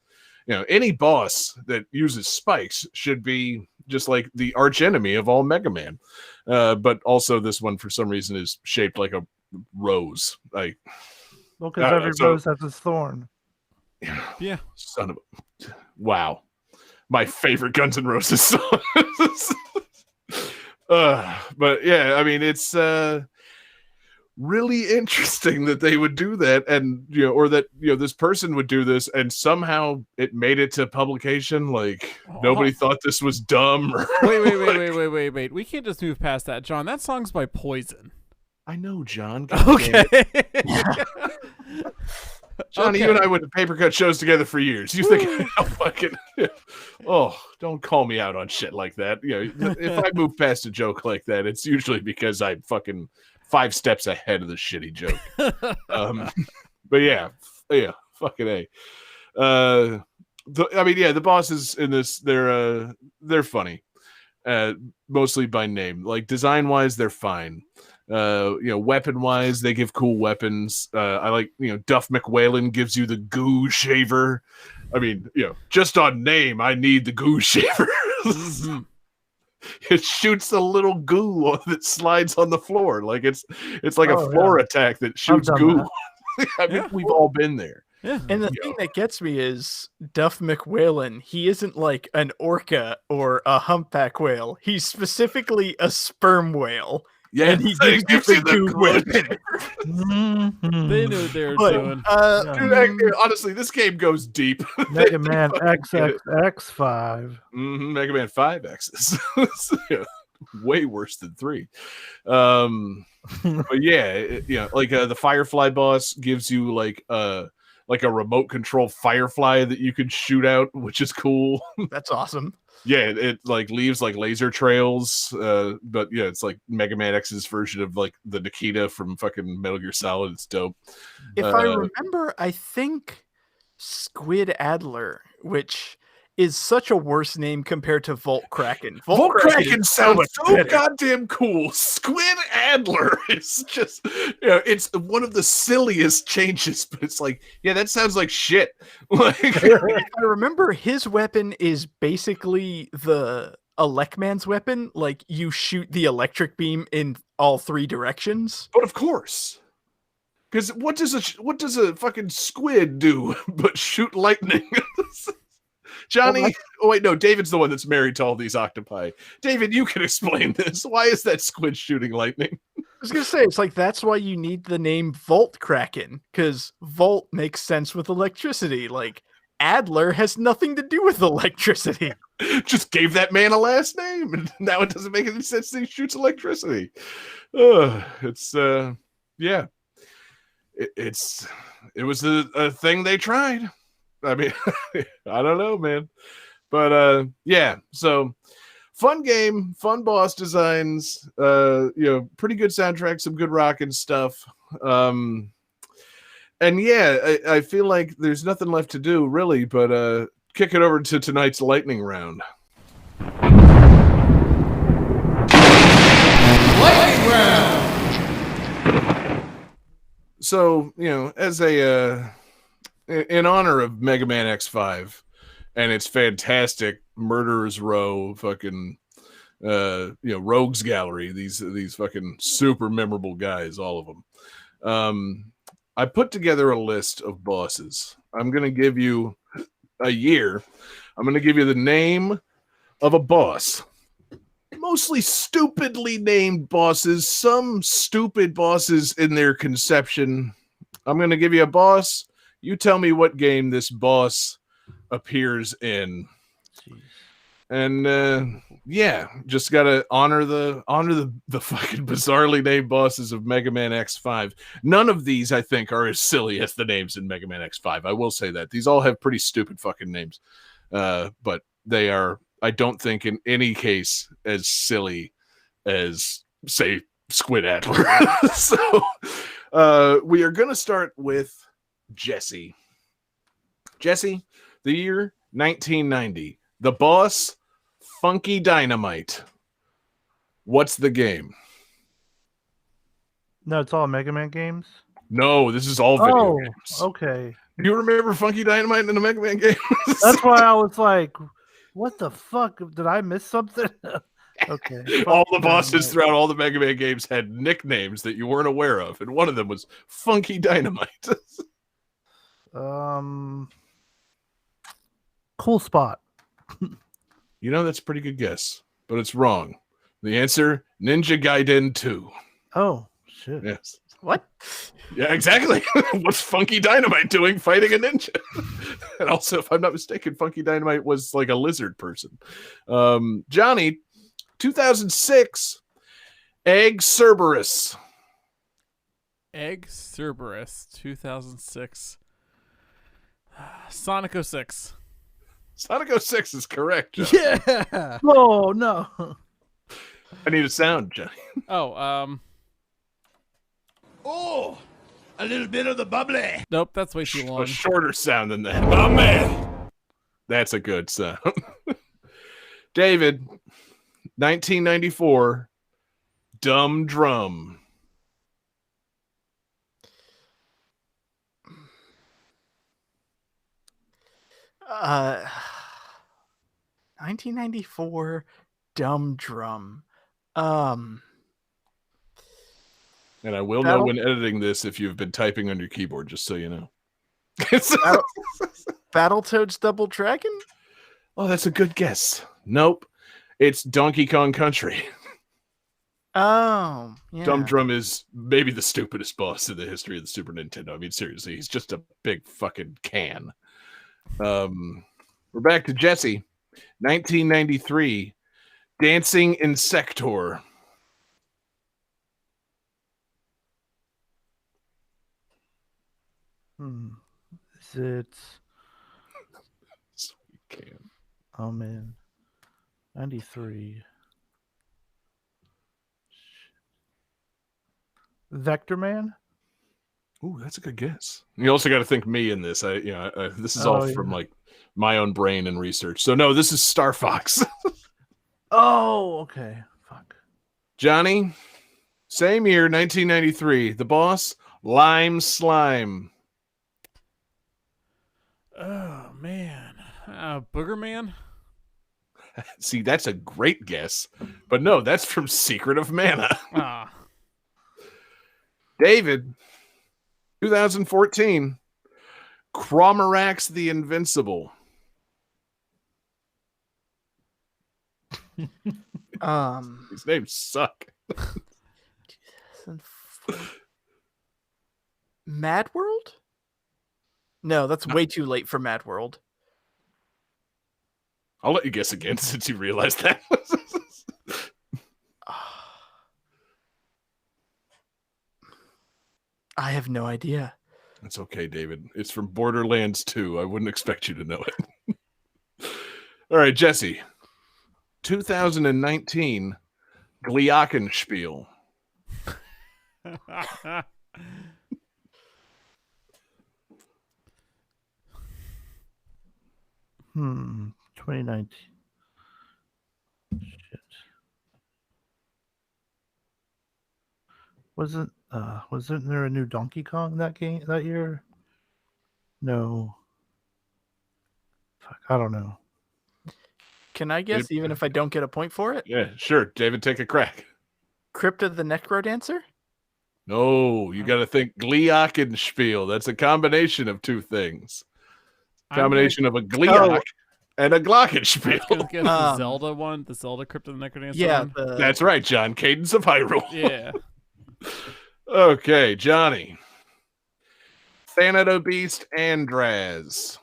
Any boss that uses spikes should be just like the arch enemy of all Mega Man. But also this one for some reason is shaped like a rose. Well, because every rose has its thorn. Yeah. Son of a... Wow. My favorite Guns N' Roses song. But yeah, I mean, it's really interesting that they would do that, and or that this person would do this, and somehow it made it to publication. Nobody thought this was dumb. Or, wait. We can't just move past that, John. That song's by Poison. I know, John. Okay. Johnny, you and I went to paper cut shows together for years. You think I'll fucking... Oh, don't call me out on shit like that. If I move past a joke like that, it's usually because I'm fucking 5 steps ahead of the shitty joke. But yeah, fucking A. The bosses in this, they're funny. Mostly by name. Design-wise, they're fine. Weapon-wise, they give cool weapons. I like, Duff McWhalen gives you the goo shaver. I mean, just on name, I need the goo shaver. It shoots a little goo that slides on the floor. It's like a floor attack that shoots goo. I mean, we've all been there. Yeah. And the thing that gets me is Duff McWhalen. He isn't like an orca or a humpback whale. He's specifically a sperm whale. Yeah, and he gives you the goo weapon. They knew what they were doing. Dude, honestly, this game goes deep. Mega Man XXX5. Mega Man 5X's. Way worse than 3. But yeah, the Firefly boss gives you a remote control Firefly that you can shoot out, which is cool. That's awesome. Yeah, it leaves laser trails, but yeah, it's like Mega Man X's version of the Nikita from fucking Metal Gear Solid. It's dope. If I remember, I think Squid Adler, which is such a worse name compared to Volt Kraken. Volt Kraken sounds so goddamn cool. Squid Adler is just, it's one of the silliest changes, but it's that sounds like shit. If I remember, his weapon is basically the Elecman's weapon. You shoot the electric beam in all 3 directions. But of course. Because what does a fucking squid do but shoot lightning? Johnny, no, David's the one that's married to all these octopi. David, you can explain this. Why is that squid shooting lightning? I was going to say, it's that's why you need the name Volt Kraken, because Volt makes sense with electricity. Adler has nothing to do with electricity. Just gave that man a last name, and now it doesn't make any sense that he shoots electricity. It's yeah. It was a thing they tried. I mean, I don't know, man. But yeah, so fun game, fun boss designs, pretty good soundtrack, some good rock and stuff. And yeah, I feel like there's nothing left to do, really, but kick it over to tonight's lightning round. Lightning round! So, as in honor of Mega Man X5 and its fantastic Murderer's Row fucking, Rogues Gallery, these fucking super memorable guys, all of them. I put together a list of bosses. I'm going to give you a year. I'm going to give you the name of a boss. Mostly stupidly named bosses. Some stupid bosses in their conception. I'm going to give you a boss. You tell me what game this boss appears in. Jeez. And yeah, just gotta honor the fucking bizarrely named bosses of Mega Man X5. None of these, I think, are as silly as the names in Mega Man X5. I will say that these all have pretty stupid fucking names, but they are, I don't think, in any case as silly as, say, Squid Adler. So we are gonna start with Jesse. Jesse, the year 1990. The boss, Funky Dynamite. What's the game? No, it's all Mega Man games? No, this is all video games. Okay. Do you remember Funky Dynamite in the Mega Man game? That's why I was like, what the fuck? Did I miss something? Okay. All the bosses throughout all the Mega Man games had nicknames that you weren't aware of, and one of them was Funky Dynamite. Cool Spot. That's a pretty good guess, but it's wrong. The answer, Ninja Gaiden 2. Oh, shit. Yes. What? Yeah, exactly. What's Funky Dynamite doing fighting a ninja? And also, if I'm not mistaken, Funky Dynamite was like a lizard person. Johnny, 2006, Egg Cerberus. Egg Cerberus, 2006. Sonic 06. Sonic 06 is correct, John. Yeah. Oh, no. I need a sound, Johnny. Oh, Oh, a little bit of the bubbly. nope, that's way too long. A shorter sound than that. Oh, man. That's a good sound. David, 1994, Dumb Drum. Uh, 1994, Dumb Drum. And I will know when editing this if you've been typing on your keyboard, just so you know. Battletoads Double Dragon? Oh, that's a good guess. Nope. It's Donkey Kong Country. Oh, yeah. Dumb Drum is maybe the stupidest boss in the history of the Super Nintendo. I mean, seriously, he's just a big fucking can. We're back to Jesse. 1993, Dancing Insector. Is it? Sweet can. Oh man, 93. Vector Man. Ooh, that's a good guess. You also got to think me in this. This is all from like my own brain and research. So no, this is Star Fox. Oh, okay. Fuck. Johnny, same year, 1993. The boss, Lime Slime. Oh man, Booger Man. See, that's a great guess, but no, that's from Secret of Mana. Ah, David, 2014, Cromarax the Invincible. These names suck. Mad World? No, that's way too late for Mad World. I'll let you guess again since you realized that. I have no idea. It's okay, David. It's from Borderlands 2. I wouldn't expect you to know it. All right, Jesse. 2019 Glockenspiel. 2019. Shit. Wasn't there a new Donkey Kong that year? No. Fuck, I don't know. Can I guess, even if I don't get a point for it? Yeah, sure. David, take a crack. Crypta the Necrodancer? No, you got to think Glockenspiel. That's a combination of two things. Combination of a Glock and a Glockenspiel. I was gonna guess the Zelda one, the Zelda Crypt of the Necrodancer. Yeah, one. That's right, John. Cadence of Hyrule. Yeah. Okay, Johnny. Thanatos Andraz.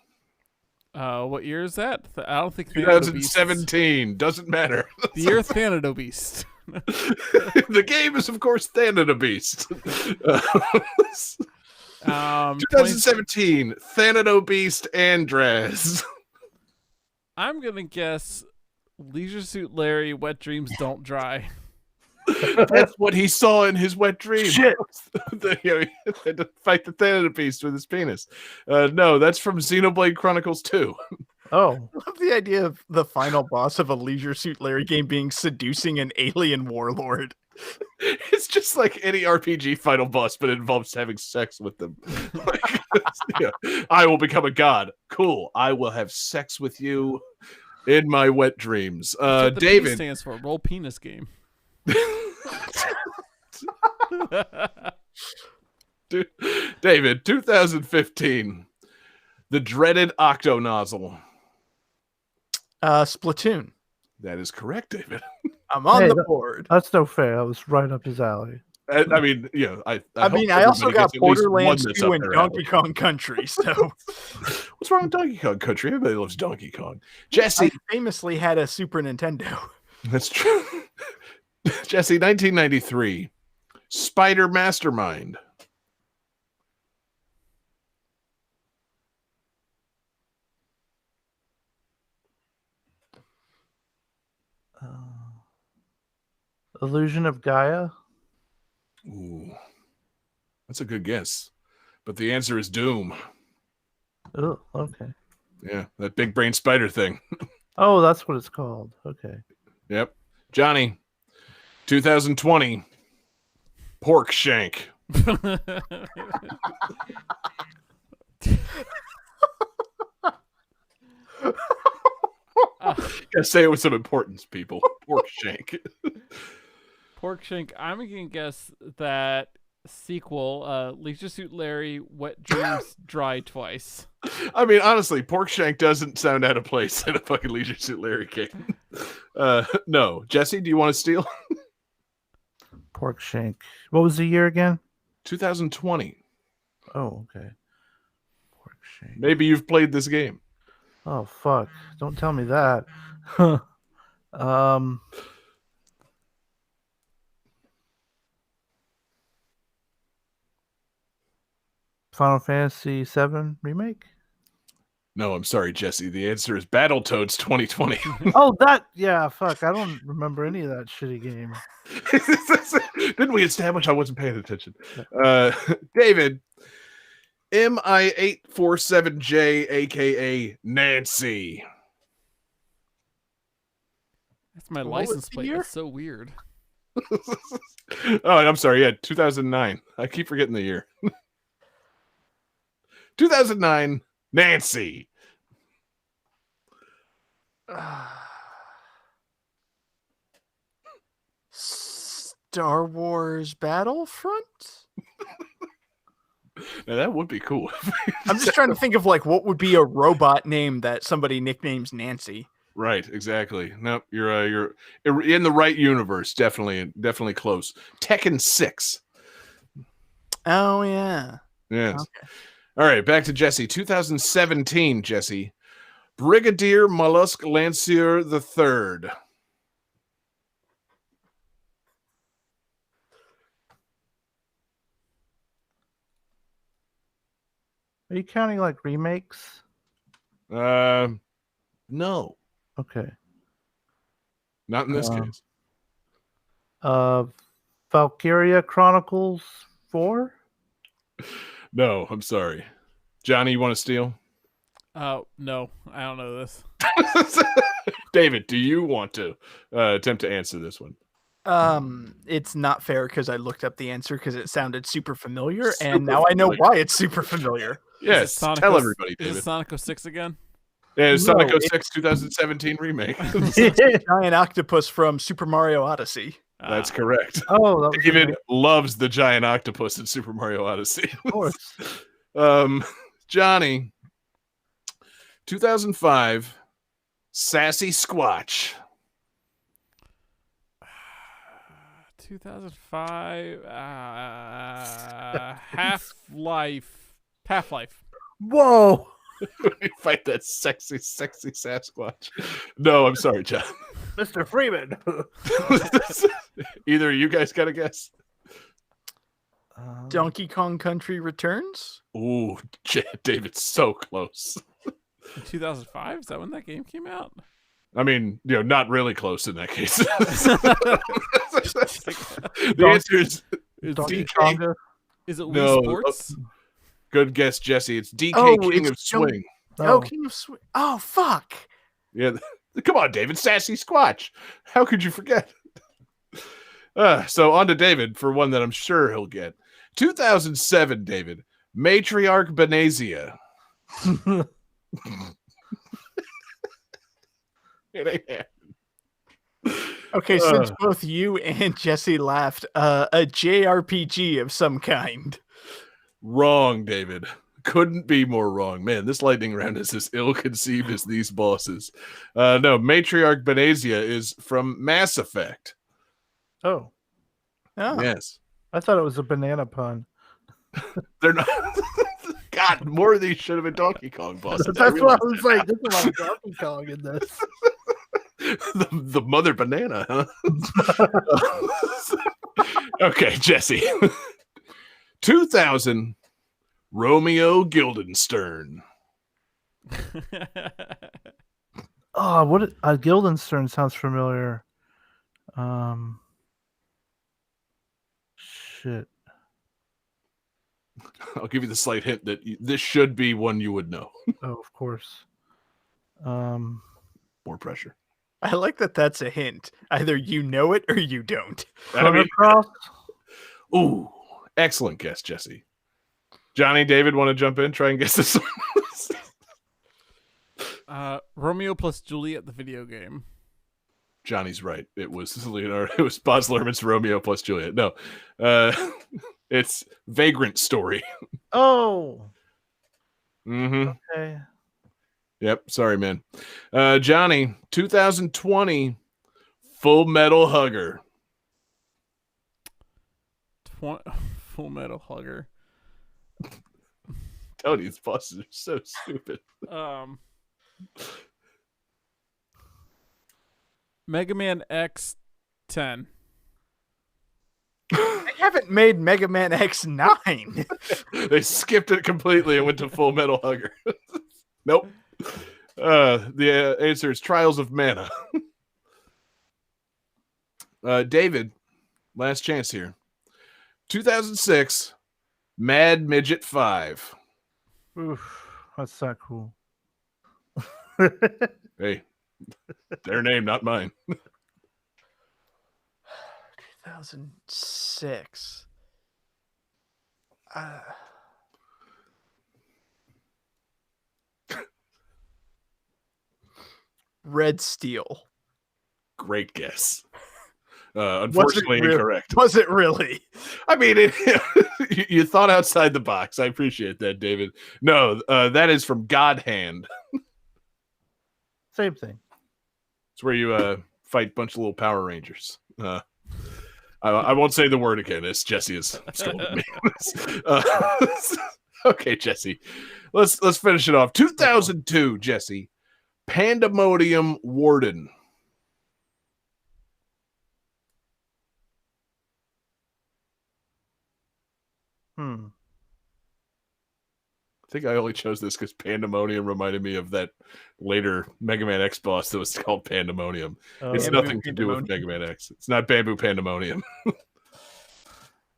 What year is that? I don't think 2017. Doesn't matter. The year Thanatos. The game is, of course, Thanatos. 2017, Thanatos Andraz. I'm gonna guess Leisure Suit Larry, Wet Dreams Don't Dry. That's what he saw in his wet dream. Shit. He had to fight the Thanatos with his penis. No, that's from Xenoblade Chronicles 2. Oh, I love the idea of the final boss of a Leisure Suit Larry game being seducing an alien warlord. It's just like any RPG final boss, but it involves having sex with them. Like, yeah. I will become a god. Cool. I will have sex with you in my wet dreams. That's what the P David stands for Roll Penis Game. David, 2015, the dreaded Octonozzle. Splatoon. That is correct, David. I'm on the board. that's no fair. That was right up his alley. I mean, you know, I I also got Borderlands 2 and and Donkey Kong Country, so What's wrong with Donkey Kong Country? Everybody loves Donkey Kong. Jesse, I famously had a Super Nintendo. that's true. Jesse, 1993, Spider Mastermind. Illusion of Gaia. Ooh, that's a good guess, but the answer is Doom. Oh, okay. Yeah, that big brain spider thing. Oh, that's what it's called. Okay. Yep. Johnny, 2020, Pork Shank. Gotta say it with some importance, people. Pork Shank. Pork Shank. I'm gonna guess that sequel, Leisure Suit Larry, Wet Dreams Dry Twice. I mean, honestly, Pork Shank doesn't sound out of place in a fucking Leisure Suit Larry game. No. Jesse, do you want to steal? Pork Shank. What was the year again? 2020. Oh, okay. Pork Shank. Maybe you've played this game. Oh, fuck. Don't tell me that. Final Fantasy VII Remake? No, I'm sorry, Jesse. The answer is Battletoads 2020. Oh, yeah, fuck. I don't remember any of that shitty game. Didn't we establish I wasn't paying attention? David, MI847J, aka Nancy. That's my What was license the plate. year? That's so weird. Oh, I'm sorry. Yeah, 2009. I keep forgetting the year. 2009, Nancy. Star Wars Battlefront? Now that would be cool. I'm just trying to think of like what would be a robot name that somebody nicknames Nancy. Right, exactly. Nope, you're in the right universe. Definitely close. Tekken 6. Oh yeah. Yes. Okay. All right, back to Jesse. 2017, Jesse. Brigadier Mollusk Lancier III. Are you counting like remakes? No, Okay. not in this case. Valkyria Chronicles 4? No, I'm sorry. Johnny, you want to steal? No, I don't know this. David, do you want to attempt to answer this one? It's not fair because I looked up the answer because it sounded super familiar, and now I know why it's super familiar. Yes, tell everybody, David. Is it Sonic 06 again? Yeah, it's Sonic No, 06 2017 remake. Giant octopus from Super Mario Odyssey. That's correct. Oh, that was David loves the giant octopus in Super Mario Odyssey. of course. Johnny, 2005, Sassy Squatch. 2005. Half-Life. Whoa! Fight that sexy Sasquatch. No, I'm sorry, John. Mr. Freeman. Either of you guys got a guess? Donkey Kong Country Returns? Ooh, David's so close. In 2005? Is that when that game came out? I mean, not really close in that case. The answer is Donkey DK. Konga. Is it Wii No, Sports? Good guess, Jesse. It's DK King it's of Swing. Oh, King of Swing. Oh, fuck. Yeah, come on, David. Sassy Squatch. How could you forget? So on to David for one that I'm sure he'll get. 2007, David. Matriarch Benazia. It ain't happening. Okay, since both you and Jesse laughed, a JRPG of some kind. Wrong, David. Couldn't be more wrong. Man, this lightning round is as ill-conceived as these bosses. No, Matriarch Benazia is from Mass Effect. Oh, Oh. Yes. I thought it was a banana pun. They're not. God, more of these should have been Donkey Kong bosses. That's what I was like. There's a lot of Donkey Kong in this. the mother banana, huh? Okay, Jesse. 2000, Romeo Guildenstern. Oh, what? Guildenstern sounds familiar. Shit. I'll give you the slight hint that this should be one you would know. Oh, of course. More pressure. I like that that's a hint. Either you know it or you don't. I mean, Chrono Cross? ooh, excellent guess, Jesse. Johnny, David, want to jump in? Try and guess this one. Romeo plus Juliet, the video game. Johnny's right. It was Leonardo. It was Baz Luhrmann's Romeo plus Juliet. No, it's Vagrant Story. Oh. Mm-hmm. Okay. Yep. Sorry, man. Johnny, 2020, Full Metal Hugger. Full Metal Hugger. Tony, these bosses are so stupid. Mega Man X10. They haven't made Mega Man X9. They skipped it completely and went to Full Metal Hugger. Nope. The answer is Trials of Mana. David, last chance here. 2006, Mad Midget 5. Oof, that's not cool. Hey, their name, not mine. 2006. Red Steel. Great guess. Unfortunately, incorrect. Was it really? I mean, you thought outside the box. I appreciate that, David. No, that is from God Hand. Same thing. It's where you fight a bunch of little Power Rangers. I won't say the word again, as Jesse has scolded me. Okay, Jesse. Let's finish it off. 2002, Jesse. Pandemonium Warden. Hmm. I think I only chose this because Pandemonium reminded me of that later Mega Man X boss that was called Pandemonium. It's Bamboo nothing to do with Pandemonium. Mega Man X. It's not Bamboo Pandemonium.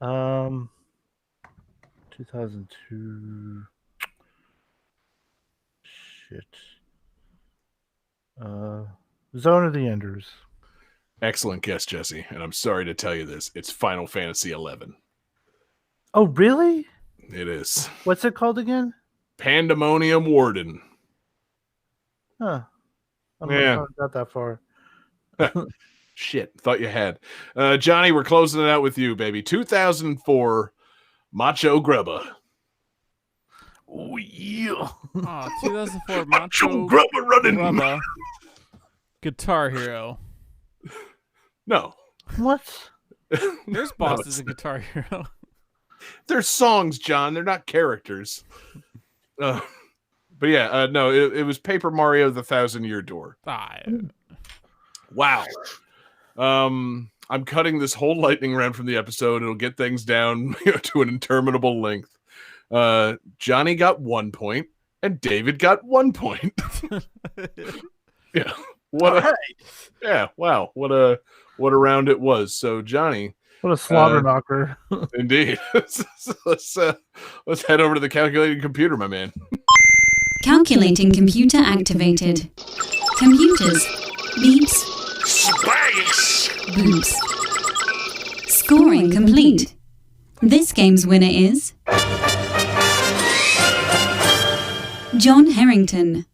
2002. Shit. Zone of the Enders. Excellent guess, Jesse. And I'm sorry to tell you this. It's Final Fantasy XI. Oh, really? It is. What's it called again? Pandemonium Warden. Huh. I'm Yeah. not got that far. Shit, thought you had. Johnny, we're closing it out with you, baby. 2004, Macho Grubba. Oh, yeah. 2004 Macho Grubba running. Grubba Guitar Hero. No. What? There's bosses in Guitar Hero. They're songs, John. They're not characters. But yeah, no, it was Paper Mario: The Thousand-Year Door. Wow. I'm cutting this whole lightning round from the episode. It'll get things down to an interminable length. Johnny got 1 point, and David got 1 point. Yeah. Yeah. Wow. What a round it was. So Johnny. What a slaughter knocker. Indeed. So let's head over to the calculating computer, my man. Calculating computer activated. Computers. Beeps. Space! Boops. Scoring complete. This game's winner is John Harrington.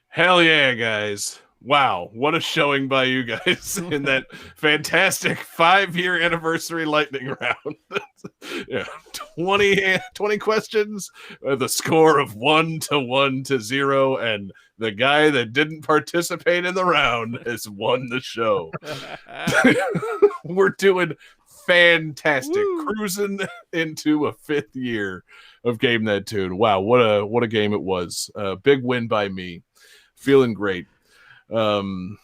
Hell yeah, guys. Wow, what a showing by you guys in that fantastic 5-year anniversary lightning round. Yeah, 20 questions, the score of 1 to 0, and the guy that didn't participate in the round has won the show. We're doing fantastic. Woo. Cruising into a 5th year of Game That Tune. Wow, what a game it was. Big win by me. Feeling great. God,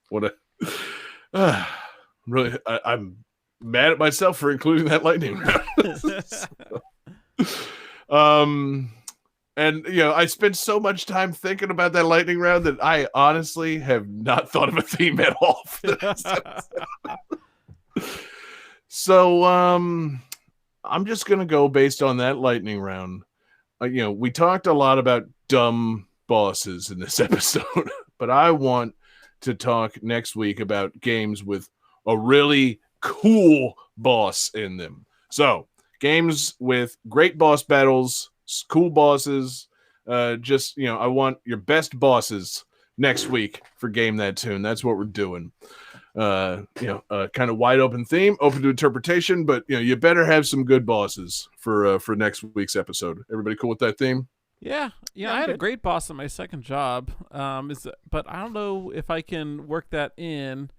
what a really I'm mad at myself for including that lightning round. And I spent so much time thinking about that lightning round that I honestly have not thought of a theme at all for this episode. So I'm just gonna go based on that lightning round. We talked a lot about dumb bosses in this episode, but I want to talk next week about games with a really cool boss in them. So games with great boss battles, cool bosses. I want your best bosses next week for Game That Tune. That's what we're doing. Kind of wide open theme, open to interpretation, but you better have some good bosses for next week's episode. Everybody cool with that theme? Yeah, I had a great boss at my second job. But I don't know if I can work that in.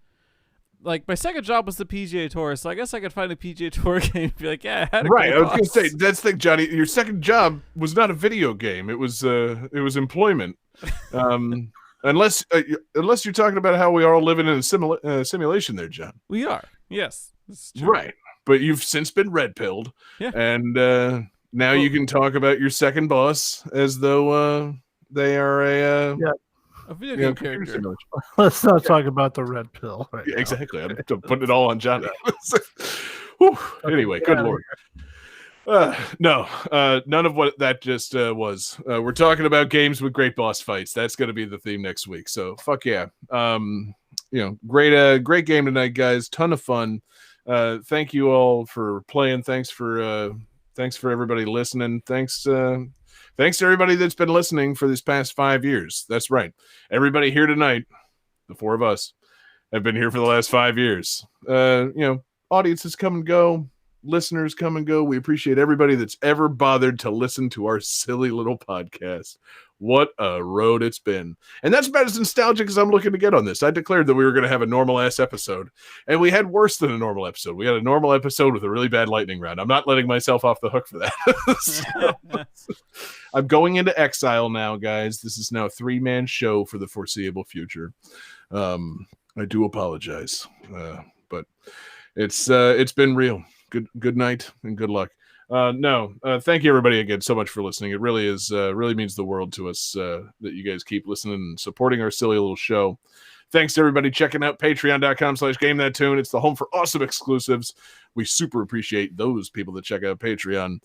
Like, my second job was the PGA Tour, so I guess I could find a PGA Tour game and be like, yeah, I had a Right. great I was boss. gonna say that's the thing, Johnny. Your second job was not a video game; it was employment. Unless you're talking about how we are all living in a simulation, there, John. We are, yes, this is true. Right. But you've since been red pilled, Yeah. And now you can talk about your second boss as though they are a video game computer character. simulation. Let's not talk about the red pill. Right Yeah, now. exactly. I'm putting it all on Johnny. Whew. Anyway, good Lord. No, none of what that just was. We're talking about games with great boss fights. That's going to be the theme next week. So fuck yeah. Great game tonight, guys. Ton of fun. Thank you all for playing. Thanks for everybody listening. Thanks to everybody that's been listening for this past 5 years. That's right. Everybody here tonight, the 4 of us, have been here for the last 5 years. Audiences come and go. listeners come and go. We appreciate everybody that's ever bothered to listen to our silly little podcast. What a road it's been. And that's about as nostalgic as I'm looking to get on this. I declared that we were going to have a normal ass episode, and we had worse than a normal episode. We had a normal episode with a really bad lightning round. I'm not letting myself off the hook for that. I'm going into exile now, guys. This is now a 3-man show for the foreseeable future. I do apologize, but it's been real. Good night and good luck. Thank you everybody again so much for listening. It really is really means the world to us that you guys keep listening and supporting our silly little show. Thanks to everybody checking out patreon.com/GameThatTune. It's the home for awesome exclusives. We super appreciate those people that check out Patreon.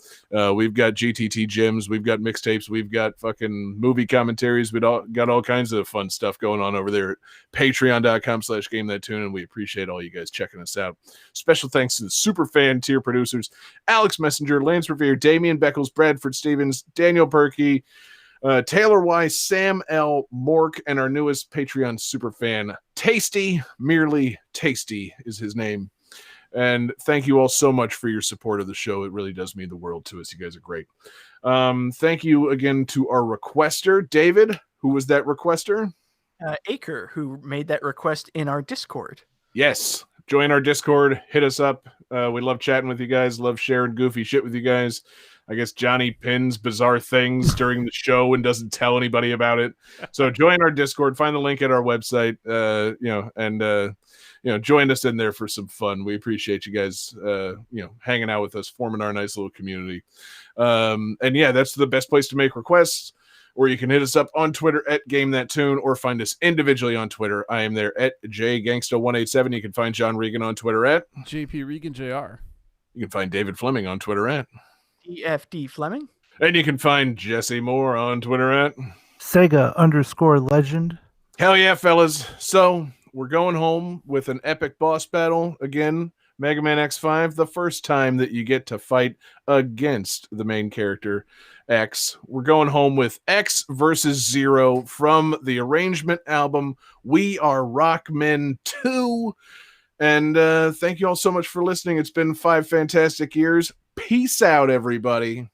We've got GTT gyms, we've got mixtapes, we've got fucking movie commentaries. We've got all kinds of fun stuff going on over there at patreon.com/GameThatTune, and we appreciate all you guys checking us out. Special thanks to the super fan tier producers, Alex Messenger, Lance Revere, Damian Beckles, Bradford Stevens, Daniel Perkey, Taylor Weiss, Sam L. Mork, and our newest Patreon superfan, Tasty, merely Tasty is his name. And thank you all so much for your support of the show. It really does mean the world to us. You guys are great. Thank you again to our requester, David. Who was that requester? Aker, who made that request in our Discord. Yes. Join our Discord. Hit us up. We love chatting with you guys. Love sharing goofy shit with you guys. I guess Johnny pins bizarre things during the show and doesn't tell anybody about it. So join our Discord. Find the link at our website. Join us in there for some fun. We appreciate you guys, hanging out with us, forming our nice little community. That's the best place to make requests. Or you can hit us up on Twitter at GameThatTune, or find us individually on Twitter. I am there at JGangsta187. You can find John Regan on Twitter at JP Regan JR. You can find David Fleming on Twitter at DFD Fleming. And you can find Jesse Moore on Twitter at Sega_legend. Hell yeah, fellas. So we're going home with an epic boss battle again. Mega Man X5, the first time that you get to fight against the main character, X. We're going home with X versus Zero from the arrangement album We Are Rockmen 2. And thank you all so much for listening. It's been 5 fantastic years. Peace out, everybody.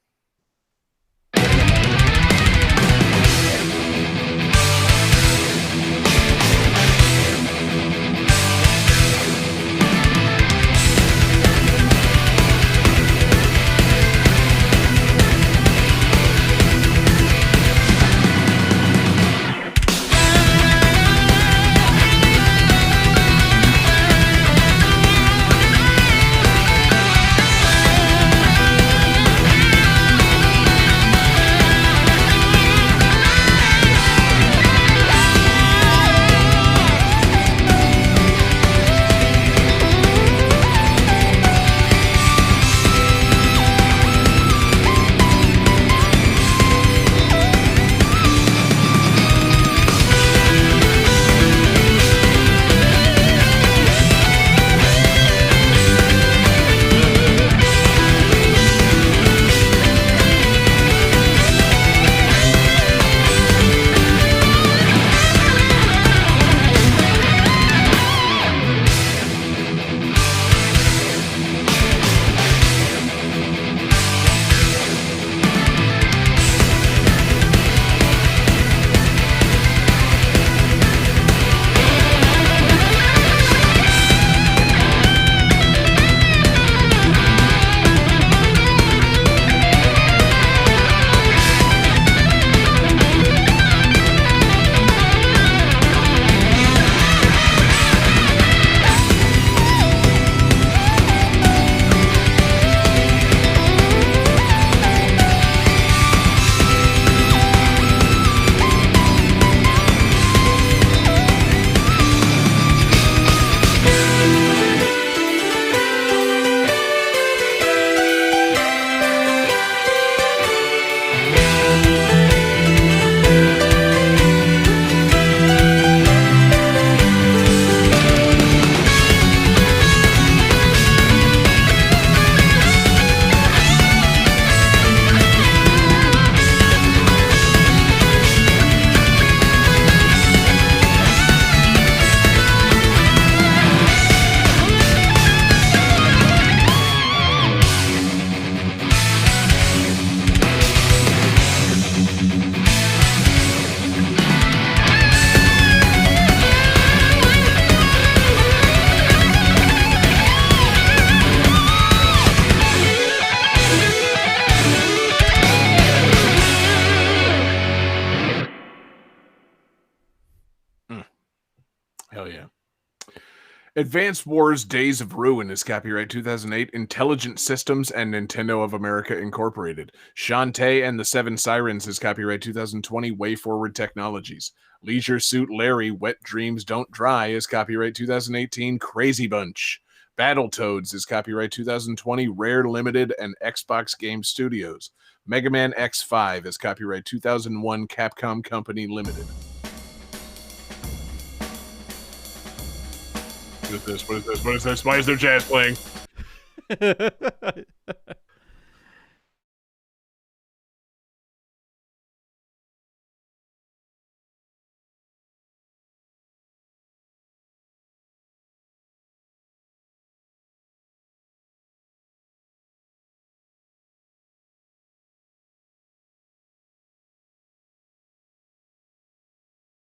Advanced Wars Days of Ruin is copyright 2008. Intelligent Systems and Nintendo of America Incorporated. Shantae and the Seven Sirens is copyright 2020. Way Forward Technologies. Leisure Suit Larry Wet Dreams Don't Dry is copyright 2018. Crazy Bunch. Battletoads is copyright 2020. Rare Limited and Xbox Game Studios. Mega Man X5 is copyright 2001. Capcom Company Limited. What is this? What is this? What is this? Why is there jazz playing?